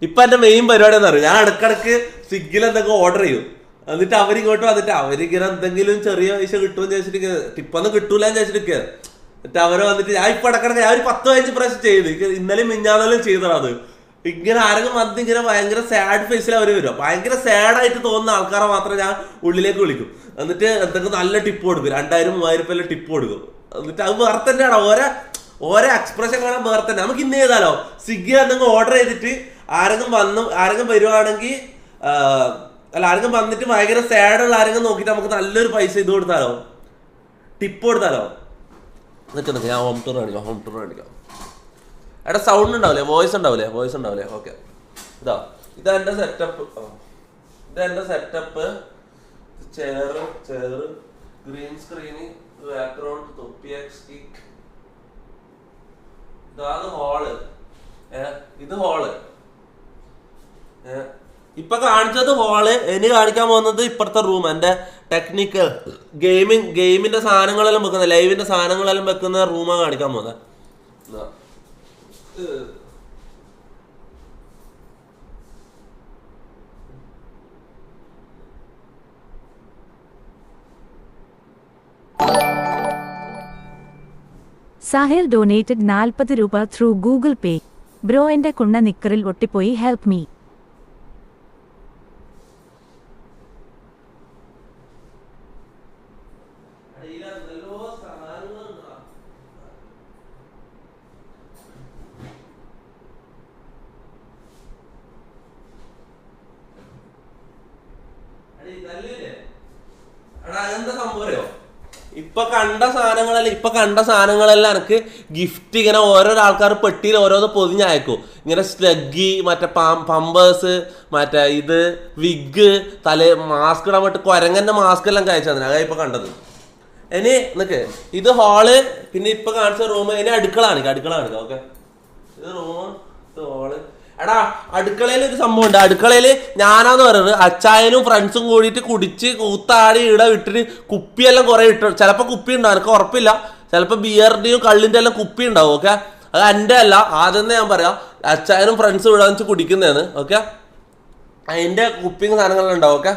ഇപ്പൊ എന്റെ മെയിൻ പരിപാടി എന്ന് പറയും, ഞാൻ ഇടക്കിടക്ക് സ്വിഗ്ഗിയിൽ എന്തെങ്കിലും ഓർഡർ ചെയ്യും. എന്നിട്ട് അവരിങ്ങോട്ട് വന്നിട്ട് അവരിങ്ങനെ എന്തെങ്കിലും ചെറിയ പൈസ കിട്ടുമെന്ന് ചോദിച്ചിട്ട് ടിപ്പൊന്നും കിട്ടൂലെന്ന് ചോദിച്ചിട്ട് എന്നിട്ട് അവര് വന്നിട്ട് ഞാൻ ഇപ്പൊ ഇടക്കിടക്ക് ഞാൻ ഒരു 10-15 പ്രാവശ്യം ചെയ്ത്. ഇന്നലെയും മിഞ്ഞാന്നാലും ചെയ്തതാണ് അത്. ഇങ്ങനെ ആരെങ്കിലും വന്ന് ഇങ്ങനെ ഭയങ്കര സാഡ് ഫേസിൽ അവർ വരും. ഭയങ്കര സാഡായിട്ട് തോന്നുന്ന ആൾക്കാരെ മാത്രം ഞാൻ ഉള്ളിലേക്ക് വിളിക്കും. എന്നിട്ട് എന്തെങ്കിലും നല്ല ടിപ്പ് കൊടുക്കും, 2000-3000 രൂപ ടിപ്പ് കൊടുക്കും. എന്നിട്ട് അത് വേറെ തന്നെയാണ്, ഓരോ എക്സ്പ്രഷൻ കാണാൻ വേറെ തന്നെ. നമുക്ക് ഇന്ന് ചെയ്താലോ, സ്വിഗ്ഗി എന്തെങ്കിലും ഓർഡർ ചെയ്തിട്ട് ആരെങ്കിലും വരുവാണെങ്കിൽ ആരെങ്കിലും വന്നിട്ട് ഭയങ്കര സാഡുള്ള ആരെങ്കിലും നോക്കിയിട്ട് നമുക്ക് നല്ലൊരു പൈസ ഇത് കൊടുത്താലോ, ടിപ്പ് കൊടുത്താലോ. എന്നിട്ട് ഞാൻ ഹോം ടൂർ കാണിക്കാം. എടാ സൗണ്ട് ഉണ്ടാവില്ലേ, വോയിസ് ഉണ്ടാവില്ലേ? ഓക്കെ, ഇതെന്റെ setup. Chair, green screen, background, തൊപ്പി, സ്റ്റിക്ക്. ഇതാണ് ഹോള്. ഇത് ഹോള്. ഇപ്പൊ കാണിച്ചത് ഹോള്. ഇനി കാണിക്കാൻ പോകുന്നത് ഇപ്പഴത്തെ റൂം. എന്റെ ടെക്നിക്കൽ ഗെയിമിന്റെ സാധനങ്ങളെല്ലാം വെക്കുന്ന, ലൈവിന്റെ സാധനങ്ങളെല്ലാം വെക്കുന്ന റൂമാണ് കാണിക്കാൻ പോകുന്നത്. സാഹിൽ ഡൊനേറ്റഡ് 40 രൂപ ത്രൂ ഗൂഗിൾ പേ. ബ്രോ എന്റെ കുണ്ണ നിക്കറിൽ ഒട്ടിപ്പോയി, ഹെൽപ്പ് മീ. എന്താ സംഭവം? ഇപ്പൊ കണ്ട സാധനങ്ങളെല്ലാം എനിക്ക് ഗിഫ്റ്റ് ഇങ്ങനെ ഓരോരോ ആൾക്കാർ പെട്ടിയിൽ ഓരോന്ന് പൊതിഞ്ഞയക്കും. ഇങ്ങനെ സ്ലഗ്ഗി, മറ്റേ പമ്പേഴ്സ്, മറ്റേ ഇത് വിഗ്, മാസ്ക് ഇടാൻ പറ്റും, കൊരങ്ങന്റെ മാസ്ക് എല്ലാം കഴിച്ചു തന്നെ. അതാ ഇപ്പൊ കണ്ടത്. ഇനി നിക്ക്, ഇത് ഹാള്. പിന്നെ ഇപ്പൊ കാണിച്ച റൂം. ഇനി അടുക്കള കാണിക്കാം. ഓക്കെ, ഇത് റൂം, ഇത് ഹാള്. എടാ അടുക്കളയിൽ ഒരു സംഭവം ഉണ്ട്. അടുക്കളയിൽ ഞാനാന്ന് പറയുന്നത് അച്ചായനും ഫ്രണ്ട്സും കൂടിയിട്ട് കുടിച്ച് കൂത്താടി ഇട്ടിട്ട് കുപ്പിയെല്ലാം കുറെ ഇട്ടു. ചിലപ്പോൾ കുപ്പി ഉണ്ടാവും, എനിക്ക് ഉറപ്പില്ല. ചിലപ്പോൾ ബിയറിന്റെയും കള്ളിന്റെ എല്ലാം കുപ്പി ഉണ്ടാവും. ഓക്കെ, അത് എൻ്റെ അല്ല, ആദ്യം ഞാൻ പറയാം. അച്ചായനും ഫ്രണ്ട്സും ഇവിടെ വെച്ച് കുടിക്കുന്നതാണ്. ഓക്കെ, അതിന്റെ കുപ്പിയും സാധനങ്ങളെല്ലാം ഉണ്ടാവും. ഓക്കെ,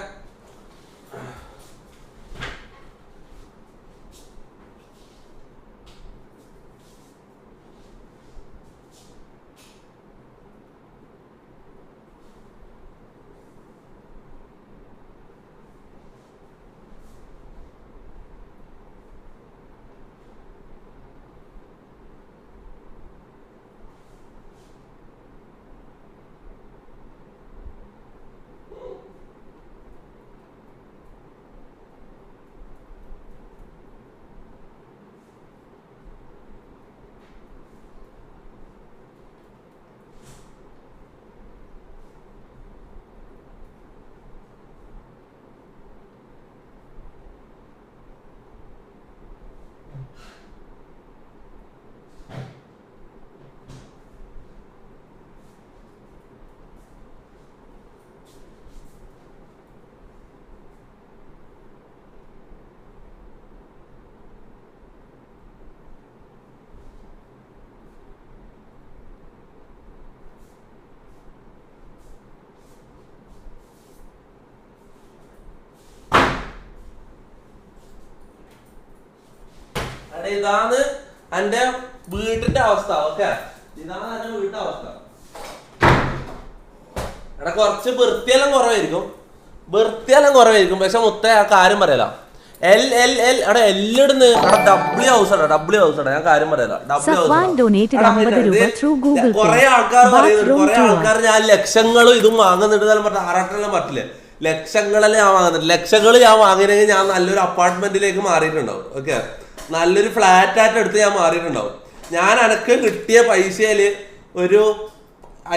ഇതാണ് എന്റെ വീട്ടിന്റെ അവസ്ഥ. ഓക്കെ, ഇതാണ് എന്റെ വീട്ടിന്റെ അവസ്ഥ. എടാ കുറച്ച് വൃത്തിയെല്ലാം കുറവായിരിക്കും, പക്ഷെ മുത്തേ ആ കാര്യം പറയല. എടാ എല്ലിടുന്ന് ഡബ്ല്യൂ ഹൗസ് ആണ്. ഞാൻ കാര്യം പറയല. കൊറേ ആൾക്കാർ ഞാൻ ലക്ഷങ്ങളും ഇതും വാങ്ങുന്നുണ്ടെന്നാലും പറഞ്ഞ ആറാട്ടെല്ലാം പറ്റില്ലേ. ലക്ഷങ്ങളെല്ലാം ഞാൻ വാങ്ങുന്നുണ്ട്. ലക്ഷങ്ങൾ ഞാൻ വാങ്ങിയെങ്കിൽ ഞാൻ നല്ലൊരു അപ്പാർട്ട്മെന്റിലേക്ക് മാറിയിട്ടുണ്ടാവും. ഓക്കെ, നല്ലൊരു ഫ്ലാറ്റായിട്ട് എടുത്ത് ഞാൻ മാറിയിട്ടുണ്ടാവും. ഞാൻ എനക്ക് കിട്ടിയ പൈസയില് ഒരു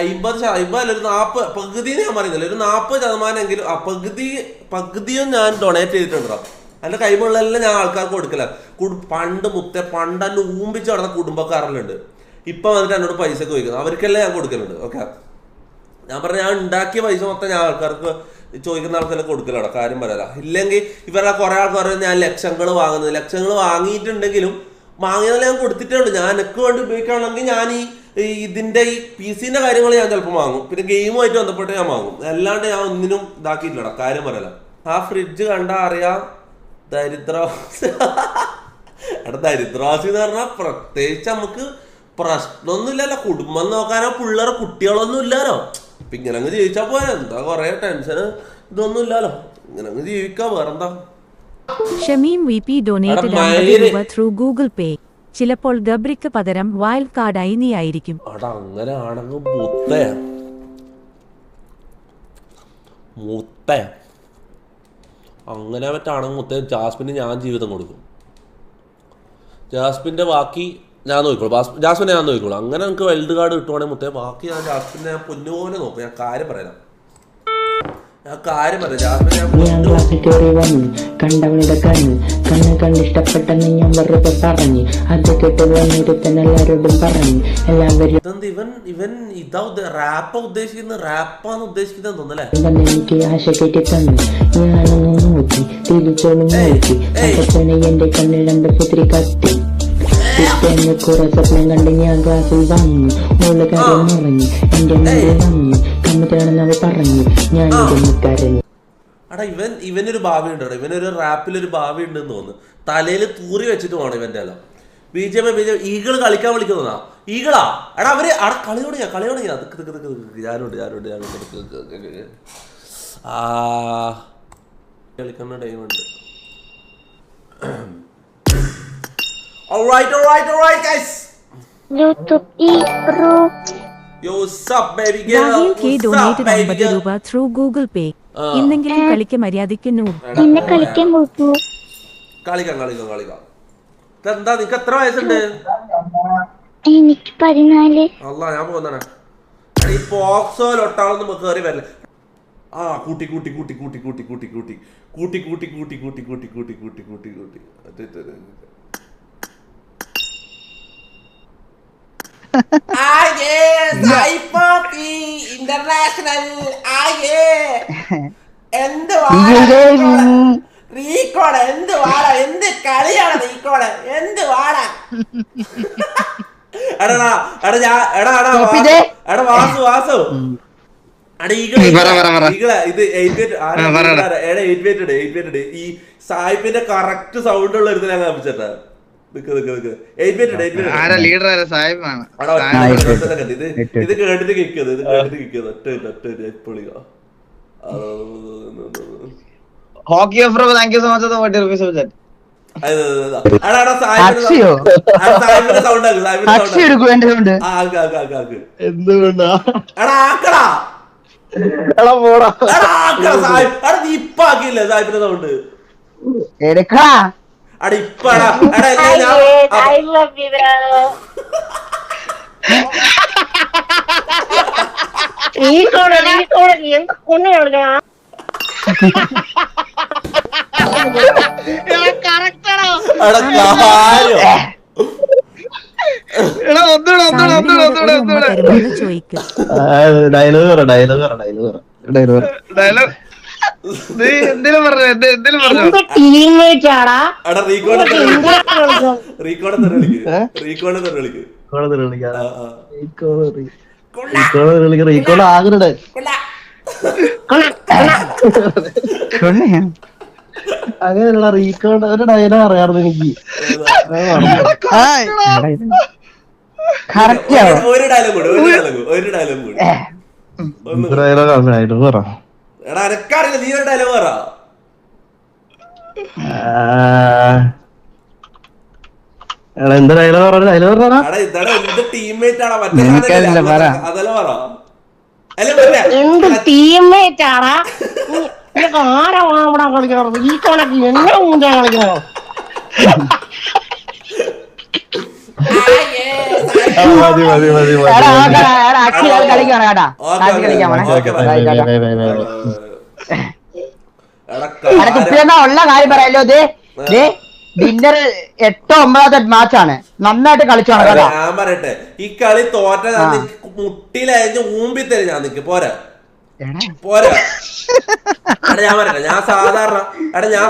50 ഒരു 40 പകുതി ഞാൻ പറയുന്നില്ല, ഒരു 40% പകുതിയും ഞാൻ ഡൊണേറ്റ് ചെയ്തിട്ടുണ്ടാവും. എൻ്റെ കൈമുള്ളെല്ലാം ഞാൻ ആൾക്കാർക്ക് കൊടുക്കില്ല. പണ്ട് എന്നെ ഊമ്പിച്ച് നടന്ന കുടുംബക്കാരെല്ലാം ഉണ്ട്. ഇപ്പം വന്നിട്ട് എന്നോട് പൈസ ഒക്കെ ചോദിക്കുന്നത്. അവർക്കെല്ലാം ഞാൻ കൊടുക്കലുണ്ട്. ഓക്കെ, ഞാൻ പറഞ്ഞ ഞാൻ ഉണ്ടാക്കിയ പൈസ മൊത്തം ഞാൻ ആൾക്കാർക്ക് ചോദിക്കുന്ന ആൾക്കെല്ലാം കൊടുക്കലാണ്, കാര്യം പറയാല. ഇല്ലെങ്കിൽ ഇവരുടെ കുറെ ആൾക്കാർ ഞാൻ ലക്ഷങ്ങൾ വാങ്ങുന്നത്, ലക്ഷങ്ങൾ വാങ്ങിയിട്ടുണ്ടെങ്കിലും വാങ്ങിയതെല്ലാം ഞാൻ കൊടുത്തിട്ടേ ഉള്ളൂ. ഞാൻ എനിക്ക് വേണ്ടി ഉപയോഗിക്കുകയാണെങ്കിൽ ഞാൻ ഇതിന്റെ ഈ PC-ന്റെ കാര്യങ്ങൾ ഞാൻ ചിലപ്പോൾ വാങ്ങും, പിന്നെ ഗെയിമുമായിട്ട് ബന്ധപ്പെട്ട് ഞാൻ വാങ്ങും. അല്ലാണ്ട് ഞാൻ ഒന്നിനും ഇതാക്കിയിട്ടില്ലടാ, കാര്യം പറയല. ആ ഫ്രിഡ്ജ് കണ്ടാ അറിയാം ദരിദ്രവാസി. എടാ ദരിദ്രവാസി എന്ന് പറഞ്ഞാൽ പ്രത്യേകിച്ച് നമുക്ക് പ്രശ്നമൊന്നുമില്ലല്ലോ, കുടുംബം നോക്കാനോ പിള്ളേരെ കുട്ടികളൊന്നും ഇല്ലല്ലോ. അപ്പൊ ഇങ്ങനെ അങ്ങ് ജീവിച്ചാ പോയാ എന്താ കൊറേ ടെൻഷന് ഇതൊന്നും ഇല്ലല്ലോ, ഇങ്ങനെ അങ്ങ് ജീവിക്കാ, വേറെന്താ. ഷമീം VP ഡൊനേറ്റഡ് 50 രൂപ ത്രൂ ഗൂഗിൾ പേ. ചിലപ്പോൾ ഗബ്രിക്ക് പകരം വൈൽഡ് കാർഡായി നീ ആയിരിക്കും. അടാ അങ്ങനെ ആണെങ്കിൽ മുത്ത അങ്ങനെ പറ്റാണെങ്കിൽ മുത്ത ജാസ്മിന് ഞാൻ ജീവിതം കൊടുക്കും. ജാസ്മിന്റെ ബാക്കി ഞാൻ നോക്കിക്കോളൂ, ജാസ്മിനെ ഞാൻ നോക്കിക്കോളൂ. അങ്ങനെ എനിക്ക് വൈൽഡ് കാർഡ് കിട്ടുവാണെങ്കിൽ മുത്തേ ബാക്കി ഞാൻ ജാസ്മിനെ ഞാൻ പൊന്നുപോലെ നോക്കും. ഞാൻ കാര്യം പറയാം, ജാസ്മിനെ ഞാൻ ക്ലാസ്സിൽ കയറി വന്നു, കണ്ടവളുടെ കണ്ണ് കണ്ടിഷ്ടപ്പെട്ടെന്ന് ഞാൻ വെറുതെ പറഞ്ഞു. അത് കേട്ട് വന്നിരുത്തൻ എല്ലാവരോടും പറഞ്ഞു. എല്ലാവരും ഇവൻ ഇതാ റാപ്പാ ഉദ്ദേശിക്കുന്നത്, റാപ്പാന്ന് ഉദ്ദേശിക്കുന്നത് തോന്നല്ലേ. എനിക്ക് ആശ കെട്ടി തന്നു. ഞാനൊന്ന് നോക്കി തിരിച്ചോളും നോക്കി. അപ്പച്ചനെ എന്റെ കണ്ണിടമ്പത്തിരി കത്തി. പിറ്റേന്ന് കുറെ സ്വപ്നം കണ്ട് ഞാൻ ക്ലാസ്സിൽ വന്നു. മോള് കാര്യം പറഞ്ഞു, എന്റെ മുന്നിൽ വന്നു. കമ്മിറ്റാണെന്ന് അവ പറഞ്ഞു. ഞാൻ കരഞ്ഞു. അടാ ഇവനൊരു ഭാവി ഉണ്ട്, ഇവനൊരു റാപ്പിലൊരു ഭാവി ഉണ്ടെന്ന് തോന്നുന്നു. തലയിൽ തൂറി വെച്ചിട്ട് പോകണം ഇവന്റെ എല്ലാം. BGM ഈഗിൾ കളിക്കാൻ വിളിക്കുന്നതാ. ഈഗിളാ എടാ അവര് അവിടെ കളി തുടങ്ങിയാ ഞാനുണ്ട് കളിക്കുന്ന ടൈമുണ്ട്. Alright guys. Yo, what's up baby girl? Rahul K donated 50 രൂപ ത്രൂ ഗൂഗിൾ പേ. ഇന്നെങ്കിലും കളിക്ക് മര്യാദയ്ക്ക് കളിക്കാം. എന്താ നിനക്ക് എത്ര വയസ്സുണ്ട്? എനിക്ക് 14. അല്ല ഞാൻ പോകുന്നതാണ്. ഈ പോക്സോ ലൊട്ടാളൊന്നും കയറി വരില്ല. ആ കൂട്ടി ഇന്റർനാഷണൽ എന്ത് റീക്കോഡ് എന്ത് വാട, എന്ത് കളിയാണ് റീക്കോഡ്, എന്ത് വാട. വാസു ഈ സായിപ്പിന്റെ കറക്റ്റ് സൗണ്ട് ഉള്ള ഒരു ഞാൻ കാണിച്ചേട്ടാ. ഇത് കേട്ടിട്ട് hockey offer thank you so much. 40 rupees sound എന്തുകൊണ്ടാ ഇപ്പാക്കില്ലേ സാഹിബിന്റെ സൗണ്ട് എന്തേലും പറഞ്ഞു അങ്ങനെയുള്ള റീകോഡ് ഒരു ഡയലോഗ് അറിയാറുണ്ട് എനിക്ക്. എന്ത് ഡയലോഗ് പറഞ്ഞു? ഡയലോഗ് ടീംമേറ്റ് ആണോ എന്ത് ടീംമേറ്റ് ആടാ? ആരാ കളിക്കണോ ഈ കണക്ക് എന്നെ മുന്നേ കളിക്കണോ? ഉള്ള കാര്യം പറയാലോ. ഡിന്നർ 8-9 മാച്ചാണ്. നന്നായിട്ട് കളിച്ചാണ്. ഞാൻ പറയട്ടെ, ഈ കളി തോറ്റ മുട്ടിലയഞ്ഞ് ഊമ്പി തരും ഞാൻ നിക്ക്. പോരാ പോരാ ഞാൻ പറയട്ടെ, ഞാൻ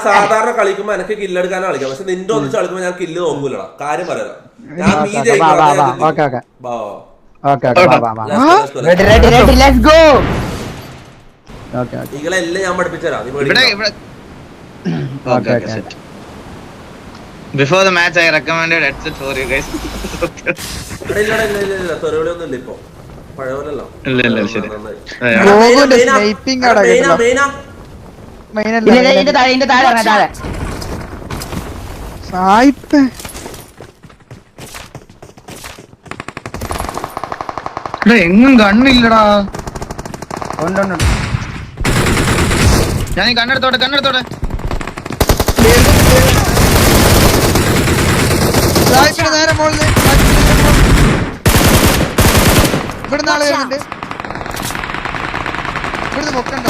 സാധാരണ കളിക്കുമ്പോ എനിക്ക് കില്ലെടുക്കാനാണ് കളിക്കാം. പക്ഷെ നിന്റെ ഒന്നിച്ച് കളിക്കുമ്പോ ഞാൻ കില്ല് നോക്കൂലടാ. കാര്യം പറയാം, ഞാൻ നീ ഇകളെല്ലാം ഞാൻ പഠിപ്പിച്ചരാം. Before the match, I recommended headset for you guys. തെറിവിളിയൊന്നും ഇല്ല ഇപ്പൊ, പഴയ പോലല്ലോ. എങ്ങും കണ്ണില്ലടാ. ഞാൻ കണ്ണെടുത്തോട്ടെ നേരെ മോളില് ഇവിടെ നാളെ വരുന്നുണ്ട്. ഇവിടുന്ന് പൊക്കണ്ട.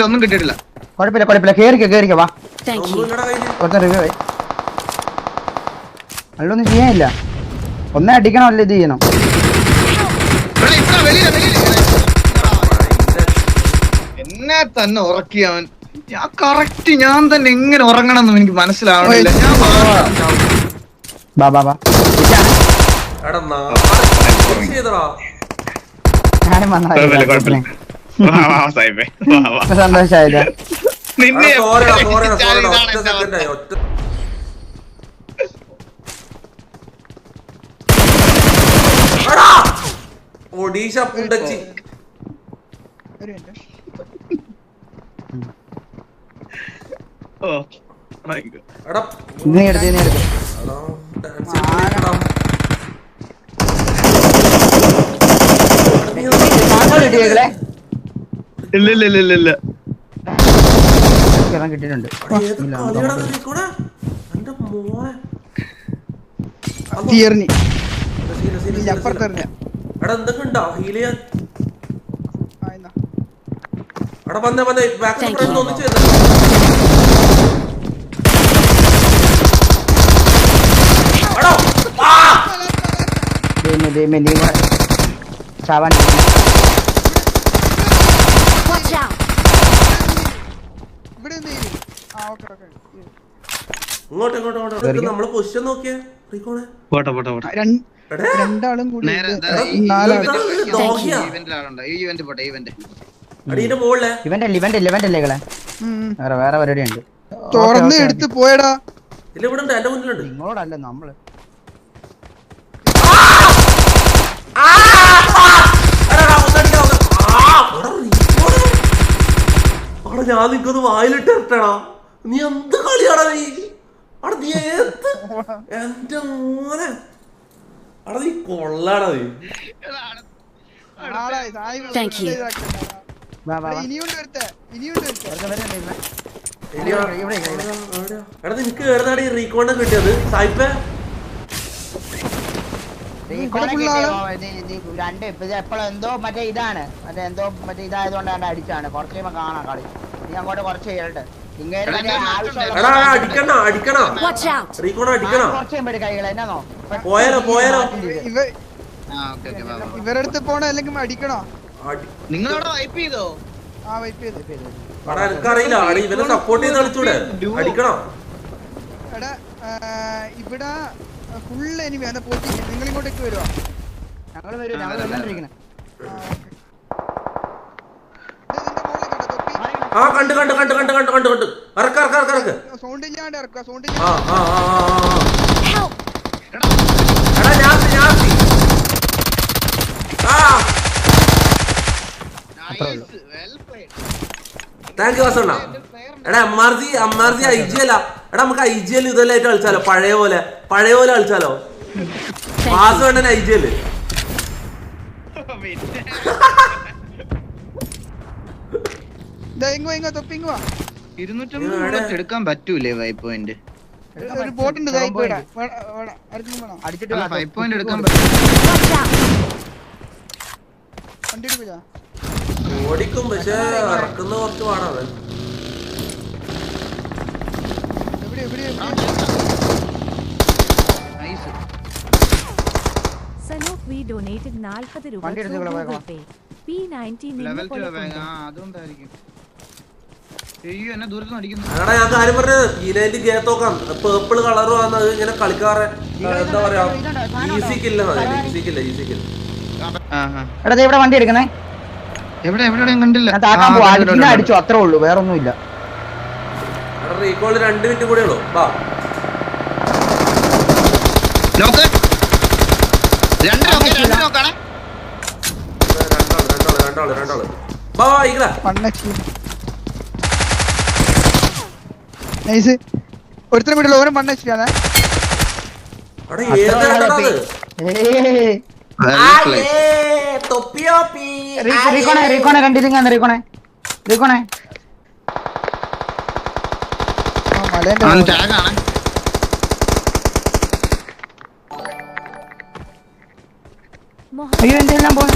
ഒന്നും കിട്ടിയിട്ടില്ല. കുഴപ്പമില്ല, കേറിക്കോ വാ. അല്ലൊന്നും ചെയ്യാനില്ല. ഒന്നേ അടിക്കണം, അല്ല ഇത് ചെയ്യണം. എന്നെ തന്നെ ഉറക്കിയവൻ. ഞാൻ കറക്റ്റ് ഞാൻ തന്നെ എങ്ങനെ ഉറങ്ങണം എന്ന് എനിക്ക് മനസ്സിലാവണില്ല. സന്തോഷായില്ല. ഒഡീഷ പുണ്ടച്ചി നീ എടുത്ത് ഇല്ല കിട്ടിയിട്ടുണ്ട്. എന്തൊക്കെയുണ്ടോ ഹീൽ ചെയ്യാൻ? അവിടെ വന്നേ വാക്സിൻ ഒന്നിച്ച് ചാവാൻ ഇങ്ങോട്ട് നമ്മള് പൊസിഷൻ നോക്കിയേ. രണ്ടാളും കൂടി വേറെ പരിപാടി ഉണ്ട്. തുറന്ന് എടുത്ത് പോയടാ. ഇല്ല, ഇവിടെ ഉണ്ട്, എന്റെ മുന്നിലുണ്ട്. ഇങ്ങോട്ടല്ല നമ്മള്. ഞാൻ നിനക്കൊന്ന് വായിലിട്ട് ഇട്ടടാ. നീ എന്ത് കളിയാടാ നീ? അവിടെ നീ എന്റെ മോനെ അവിടെ നീ കൊള്ളാടാ നീ. എടാ നിനക്ക് കേറുന്നാണ് ഈ റീകോണിനെ കിട്ടിയത് സായിപ്പേ. എപ്പോഴെന്തോ മറ്റേ ഇതാണ് ഇതായതുകൊണ്ടാണ് അടിച്ചാണ്. കുറച്ച് കഴിയുമ്പോ കാണാം കളി. നീ അങ്ങോട്ട് കുറച്ച് ചെയ്യട്ടെ. ഇവരടുത്ത് പോണോ അല്ലെങ്കിൽ അടിക്കണോ? നിങ്ങളവിടെ വൈപ്പ് ചെയ്തോ? എനിക്കറിയില്ല, ഇവനെ സപ്പോർട്ട് ചെയ്ത് കളിച്ചൂടെ? അടിക്കണോ? എടാ ഇവിടെ ഫുൾ എനിമി ആണ്. നിങ്ങൾ ഇങ്ങോട്ടേക്ക് വരുവാ? ഞങ്ങള് വരും. ആ കണ്ട് സൗണ്ട് ഇല്ലാണ്ട് ഇറക്കുക. സൗണ്ട് താങ്ക് യു വാസണ്ണ. എടാ എംആർസി ഐജി അല്ല. എടാ നമുക്ക് ഐജിഎൽ ഇതെല്ലായിട്ട് കളിച്ചാലോ? പഴയ പോലെ കളിച്ചാലോ? വാസു വേണ്ട ഐജിഎൽ. തൊപ്പിങ്ങുവാ 250 എടുക്കാൻ പറ്റൂലേ 5 പോയിന്റ്? ഒരു ബോട്ടുണ്ട് അടിച്ചിട്ട് 5 പോയിന്റ് എടുക്കാൻ ഓടിക്കും, പക്ഷെ ഇറക്കുന്ന കുറച്ച് പാടാണ്. Sanof we donated 40 രൂപ through Google Pay. P90 level 2 അതുകൊണ്ടായിരിക്കും. അയ്യോ എന്നെ ദൂരത്ത് അടിക്കുന്നു. അതാ ഞാൻ കാര്യം പറഞ്ഞത്. P90 ഗേത്ത് നോക്കാം. പേർപ്പിൾ കളർ വന്നത് ഇങ്ങനെ കളിക്കാറ് എന്താ പറയാ, ഈസി കില്ല. എടാ ഇവിടെ വണ്ടി എടുക്കുന്നേ. എവിടെയും കണ്ടില്ല. അടിച്ചു അത്രേ ഉള്ളൂ, വേറെ ഒന്നുമില്ല. റീകോൾ 2 മിനിറ്റ് കൂടെ ഉള്ളൂ. വാ നോക്ക്. രണ്ടാള്. വാ ഇങ്ങളാ. നൈസ്. ഒരുത്തരം കൂടി ഓരോ മണ്ണ് വെച്ചിട്ടാണ്. അവിടെ ഏത് രണ്ടാണത്? റീകോണെ കണ്ടിരിക്കാ. റീകോണെ ടാഗാണ്. അയ്യോ എന്തെല്ലാം പോയി.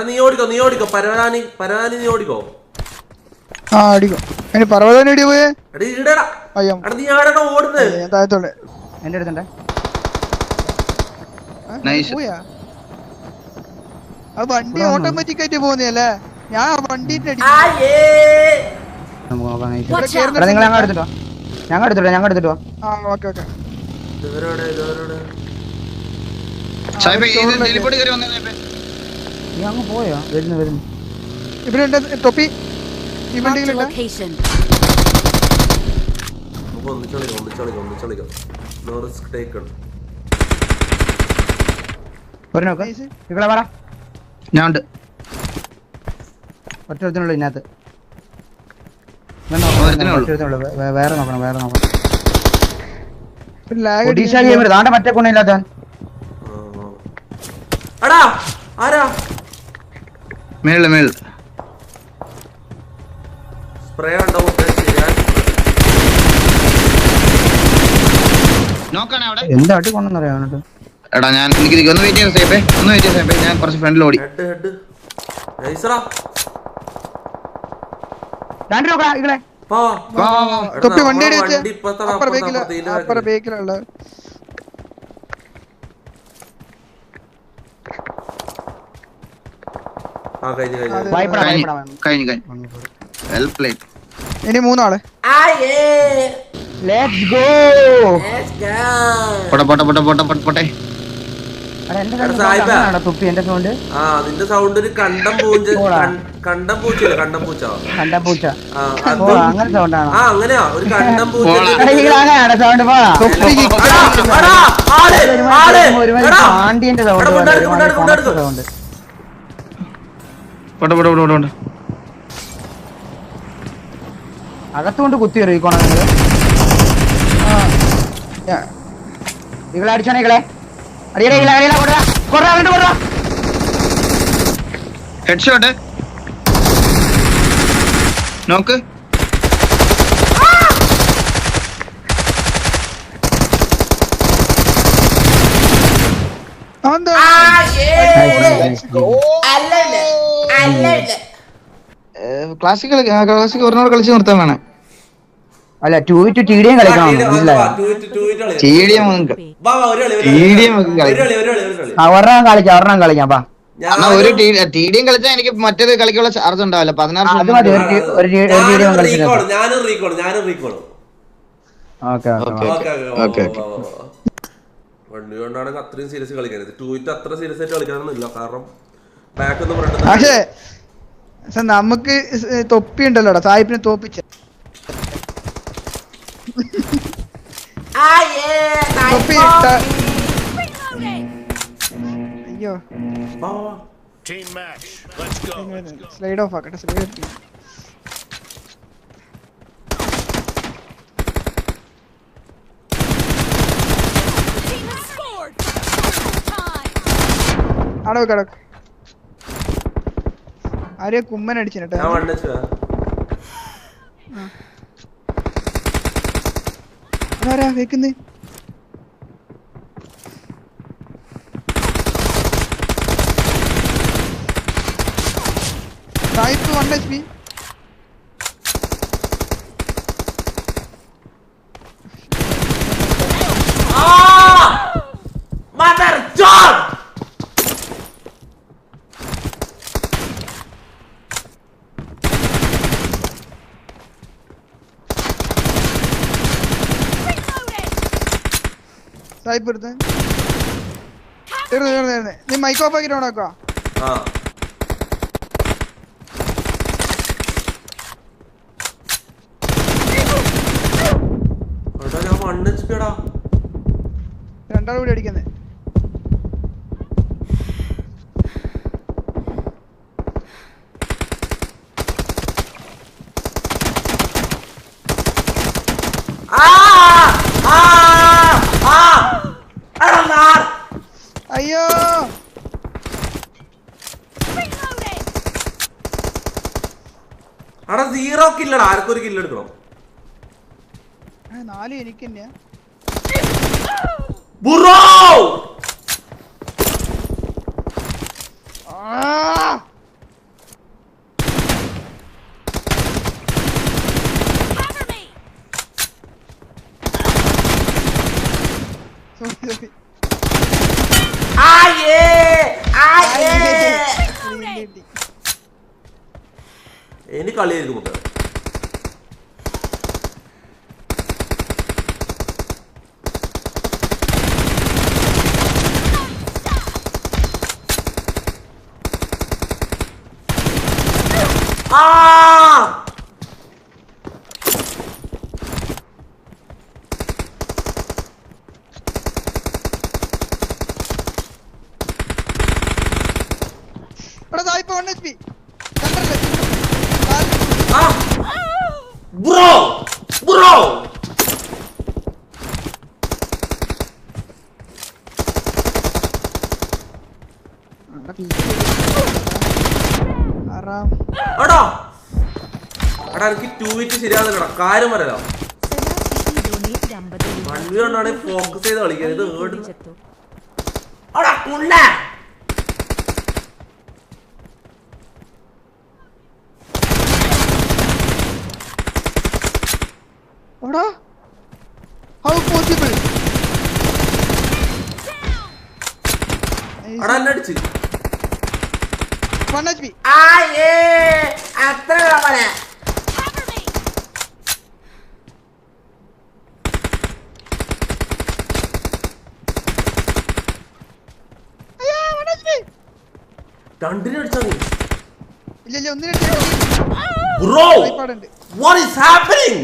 നീ ഓടിക്കോ പരവാനി നീ ഓടിക്കോ. അടിക്കോ. അതിന് പർവ്വതം എടി പോയേ. നീ ആരാണോ ഓടുന്നത്? താഴത്തോളെ എന്റെ അടുത്തുണ്ടേ. പോയാ അത് വണ്ടി ഓട്ടോമാറ്റിക് ആയിട്ട് പോകുന്നല്ലേ. ഞാൻ വണ്ടിന്റെ നിങ്ങൾ ഞങ്ങൾ എടുത്തിട്ടോ. ഓക്കെ നീ അങ്ങ് പോയോ? വരുന്നു ഇവിടെ തൊപ്പി ഈ ബിൽഡിങ്ങിലുണ്ട്. ഒരു നോക്ക്. ഇവിടെ പറ. ഞാൻ ഉണ്ട്. ഒറ്റ ഇതിനകത്ത് വേറെ നോക്കണം. മറ്റേ കൊണ്ടില്ലാത്ത മേളില് സ്പ്രേ ഉണ്ടോ? നോക്കാണ് അവിടെ. എന്താ അടി കൊണ്ടെന്നറിയാം. എടാ ഞാൻ എനിക്ക് ഒന്ന് വെയിറ്റ് ചെയ്യാൻ സേപ്പേ. ഞാൻ കുറച്ച് ഫ്രണ്ടിൽ ഓടി. തൊപ്പി വണ്ടി അപ്പുറ ബേക്കിലുള്ള കഴിഞ്ഞു. ഇനി 3 ആള്. പോട്ടെ. നിന്റെ സൗണ്ട് ഒരു കണ്ടം പൂച്ച. അങ്ങനെ സൗണ്ടാണ്. അങ്ങനെയാ ഒരു കണ്ടം പൂച്ച. പാണ്ഡ്യന്റെ സൗണ്ട്. അകത്തുകൊണ്ട് കുത്തി എറിയിക്കോണ. ഇകളെ അടിച്ചാണ്. ഹെഡ്ഷോട്ട് നോക്ക്. ക്ലാസിക് ഒരെണ്ണോട് കളിച്ച് നിർത്താൻ വേണം. അല്ല 2v2 TDM കളിക്കണം. ഒരെണ്ണം കളിക്കാം. ഒരു TDM കളിച്ചാൽ എനിക്ക് മറ്റേത് കളിക്കുള്ള ചാർജ് ഉണ്ടാവില്ല. 16 അത്രയും സീരിയസ് കളിക്കരുത്. 2 അത്ര സീരിയസ് ആയിട്ട് കളിക്കാനൊന്നുമില്ല. കാരണം ബാക്ക് പക്ഷേ നമുക്ക് തൊപ്പി ഉണ്ടല്ലോടാ. സായിപ്പിനെ തോപ്പിച്ച അയ്യോ സ്ലൈഡ് ഓഫ് ആക്കട്ടെ. അവിടെ വെക്ക് അവിടെ വെക്ക്. ആരെയോ കുമ്മൻ അടിച്ചിട്ടോ. ഞാൻ വണ്ടിച്ചു ആരാ വെക്കുന്നേ? സായിപ്പ് 1 HP. Mother John! സായിപ്പ് എടുത്ത് നീ മൈക്ക് ഓഫ് ആക്കിട്ട് ഓണാക്കുക. ഞാൻ 1 HP ടാ. രണ്ടാളും കൂടി അടിക്കുന്നേ. അയ്യോ അവിടെ 0 കില്ലടാ. ആർക്കൊരു കില്ല് എടുക്കണം. 4 എനിക്ക് തന്നെയാ. ബുറോ ഇനി കളിയായിരിക്കും നമുക്ക്. Bro! Bro! എടാ എനിക്ക് 2 ശരിയാകുന്നില്ലടാ. കാര്യം പറയാലോ. വണ്ടി കൊണ്ടാണ് ഫോക്കസ് ചെയ്ത് കളിക്കുന്നത്. How possible? അടാ എന്നെ അടിച്ച് 1 HP. അത്ര പോലെ രണ്ടിനെ അടിച്ചാ നീ. ഇല്ല ഒന്നിനെ അടിച്ചു. Bro! What is happening?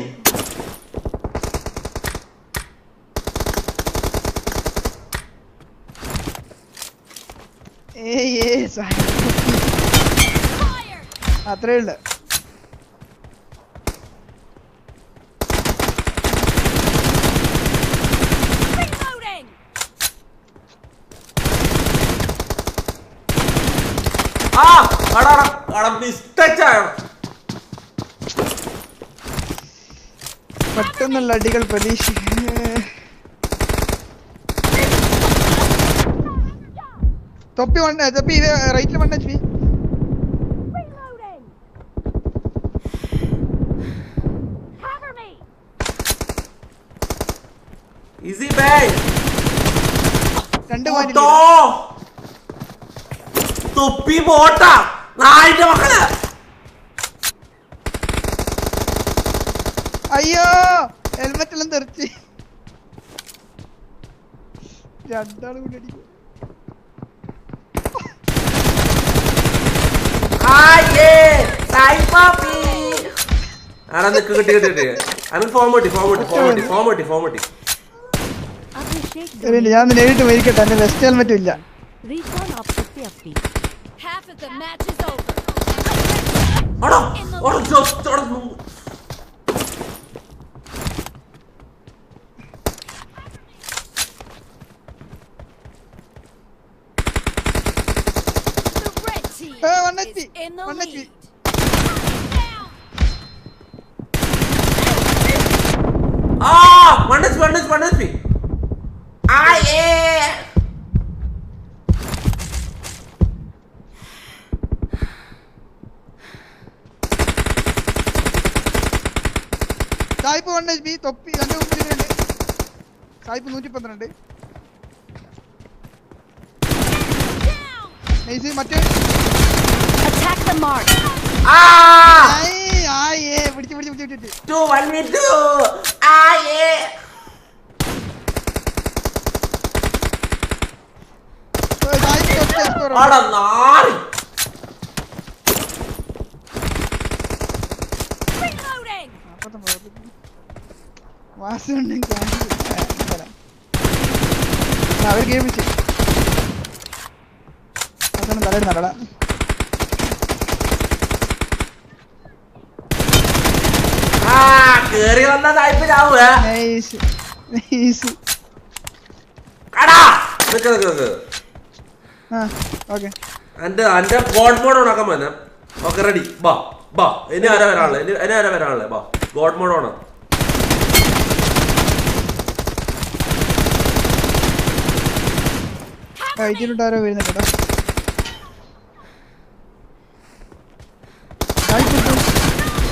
അത്രേ ഉള്ളു. പെട്ടെന്നുള്ള അടികൾ പ്രതീക്ഷിക്കുന്നു. തൊപ്പി റൈറ്റിൽ 1 HP. Easy bang. 2 point. തൊപ്പി ബോട്ടാ നായിന്റെ മക്കളെ. അയ്യോ ഹെൽമെറ്റ് എല്ലാം തെറിച്ച്. രണ്ടാളും കൂടി അടിക്കും. ഞാൻ നേരിട്ട് മരിക്കട്ടെ. എന്റെ വെസ്റ്റ് ഹെൽമെറ്റും ഇല്ല. 1 HP. സായിപ്പ് 1 HP, തൊപ്പി എന്റെ മുമ്പിലുണ്ട്. സായിപ്പ് 112. നൈസ് മറ്റേ പിടിച്ച് 2 1 me 2. അവർ ഗെയിം വെച്ച് തലയിടുന്നടാ. കേറി വന്ന സായിപ്പ് ചാവുക. എന്റെ ഗോഡ് മോഡ് ഓണാക്കാൻ പോന്നെ. Okay ready. ബാ ഇനി ആരാ വരാനുള്ളേ ബാ ഗോഡ് മോഡ് ഓണാ. ആരോ വരുന്നുണ്ടോ?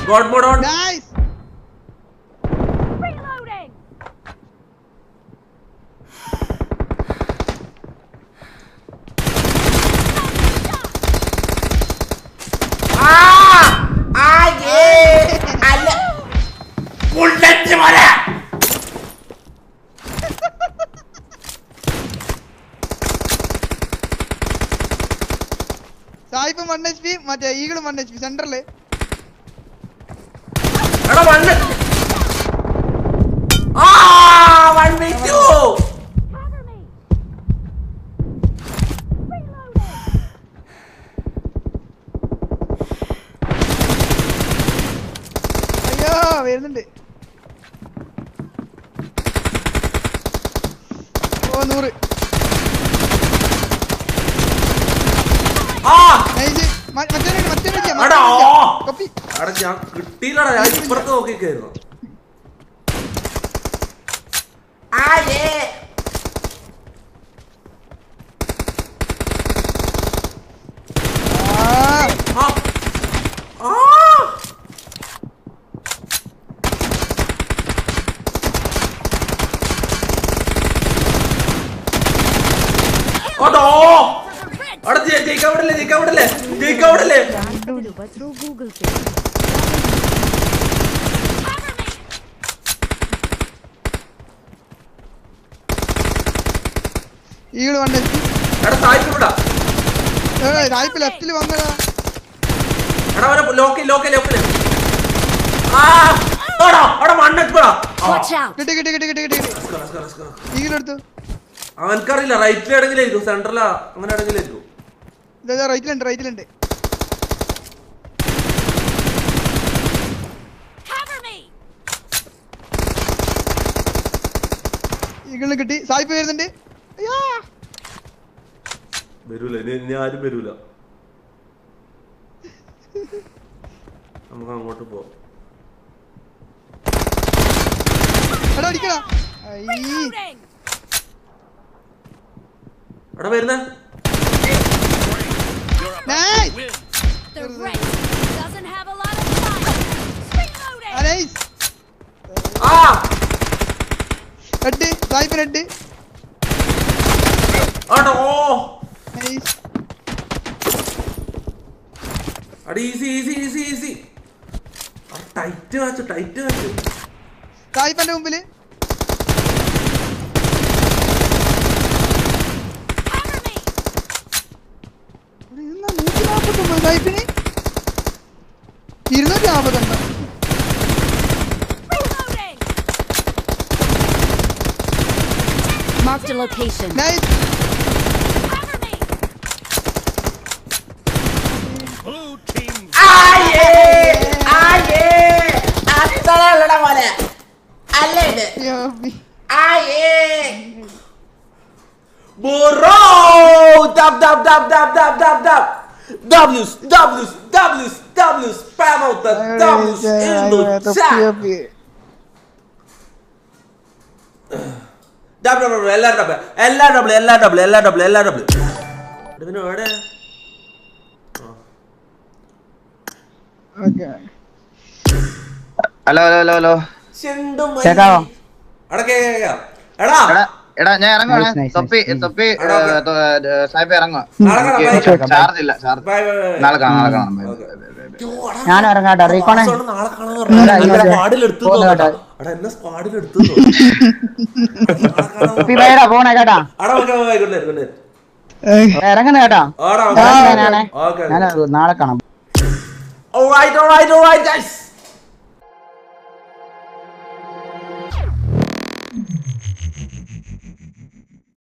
God mode on. സായിപ്പ് 1 HP, മറ്റേ ഈഗിളും 1 HP സെന്ററില്. അയ്യോ വരുന്നുണ്ട്. 100. ഞാൻ കിട്ടിയില്ലടാ. ഞാൻ ഇപ്പുറത്ത് നോക്കിക്കായിരുന്നു. Eagle 1 HP. സായിപ്പ് ലെഫ്റ്റില് വന്നതാ. ഈഗിളെടുത്തു. അവനക്കറിയില്ല റൈറ്റിൽ എവിടെങ്കിലായിരിക്കും, സെന്ററിലാ അങ്ങനെ എവിടെങ്കിലായിരിക്കും. റൈറ്റിലുണ്ട്. ഈഗിളിന് കിട്ടി. സായിപ്പ് വരുന്നുണ്ട്. വരൂല ഇനി ആരും വരൂല. നമുക്ക് അങ്ങോട്ട് പോവാം. എടാ വരുന്നേ. സായിപ്പ് സായിപ്പന്റെ മുമ്പില്. സായിപ്പിന് 240. Marked a location. Nice. Blue team. Burro! Dab. spam out the W's in the chat. എല്ലാ ഡബിൾ പിന്നെ എവിടെ ഹലോ ഹലോ ഹലോ കേക്കാവോ? എടാ എടാ ഞാൻ ഇറങ്ങുവാണ്. തൊപ്പി സാഹിബ് ഇറങ്ങുവാ. ചാർജ് ഇല്ല. നാളെ കാണാം. ഞാൻ ഇറങ്ങാട്ടോ റീക്കോണേ. പോണേ കേട്ടാ, ഇറങ്ങണ കേട്ടാ. ഞാൻ നാളെ കാണാം. Alright, guys.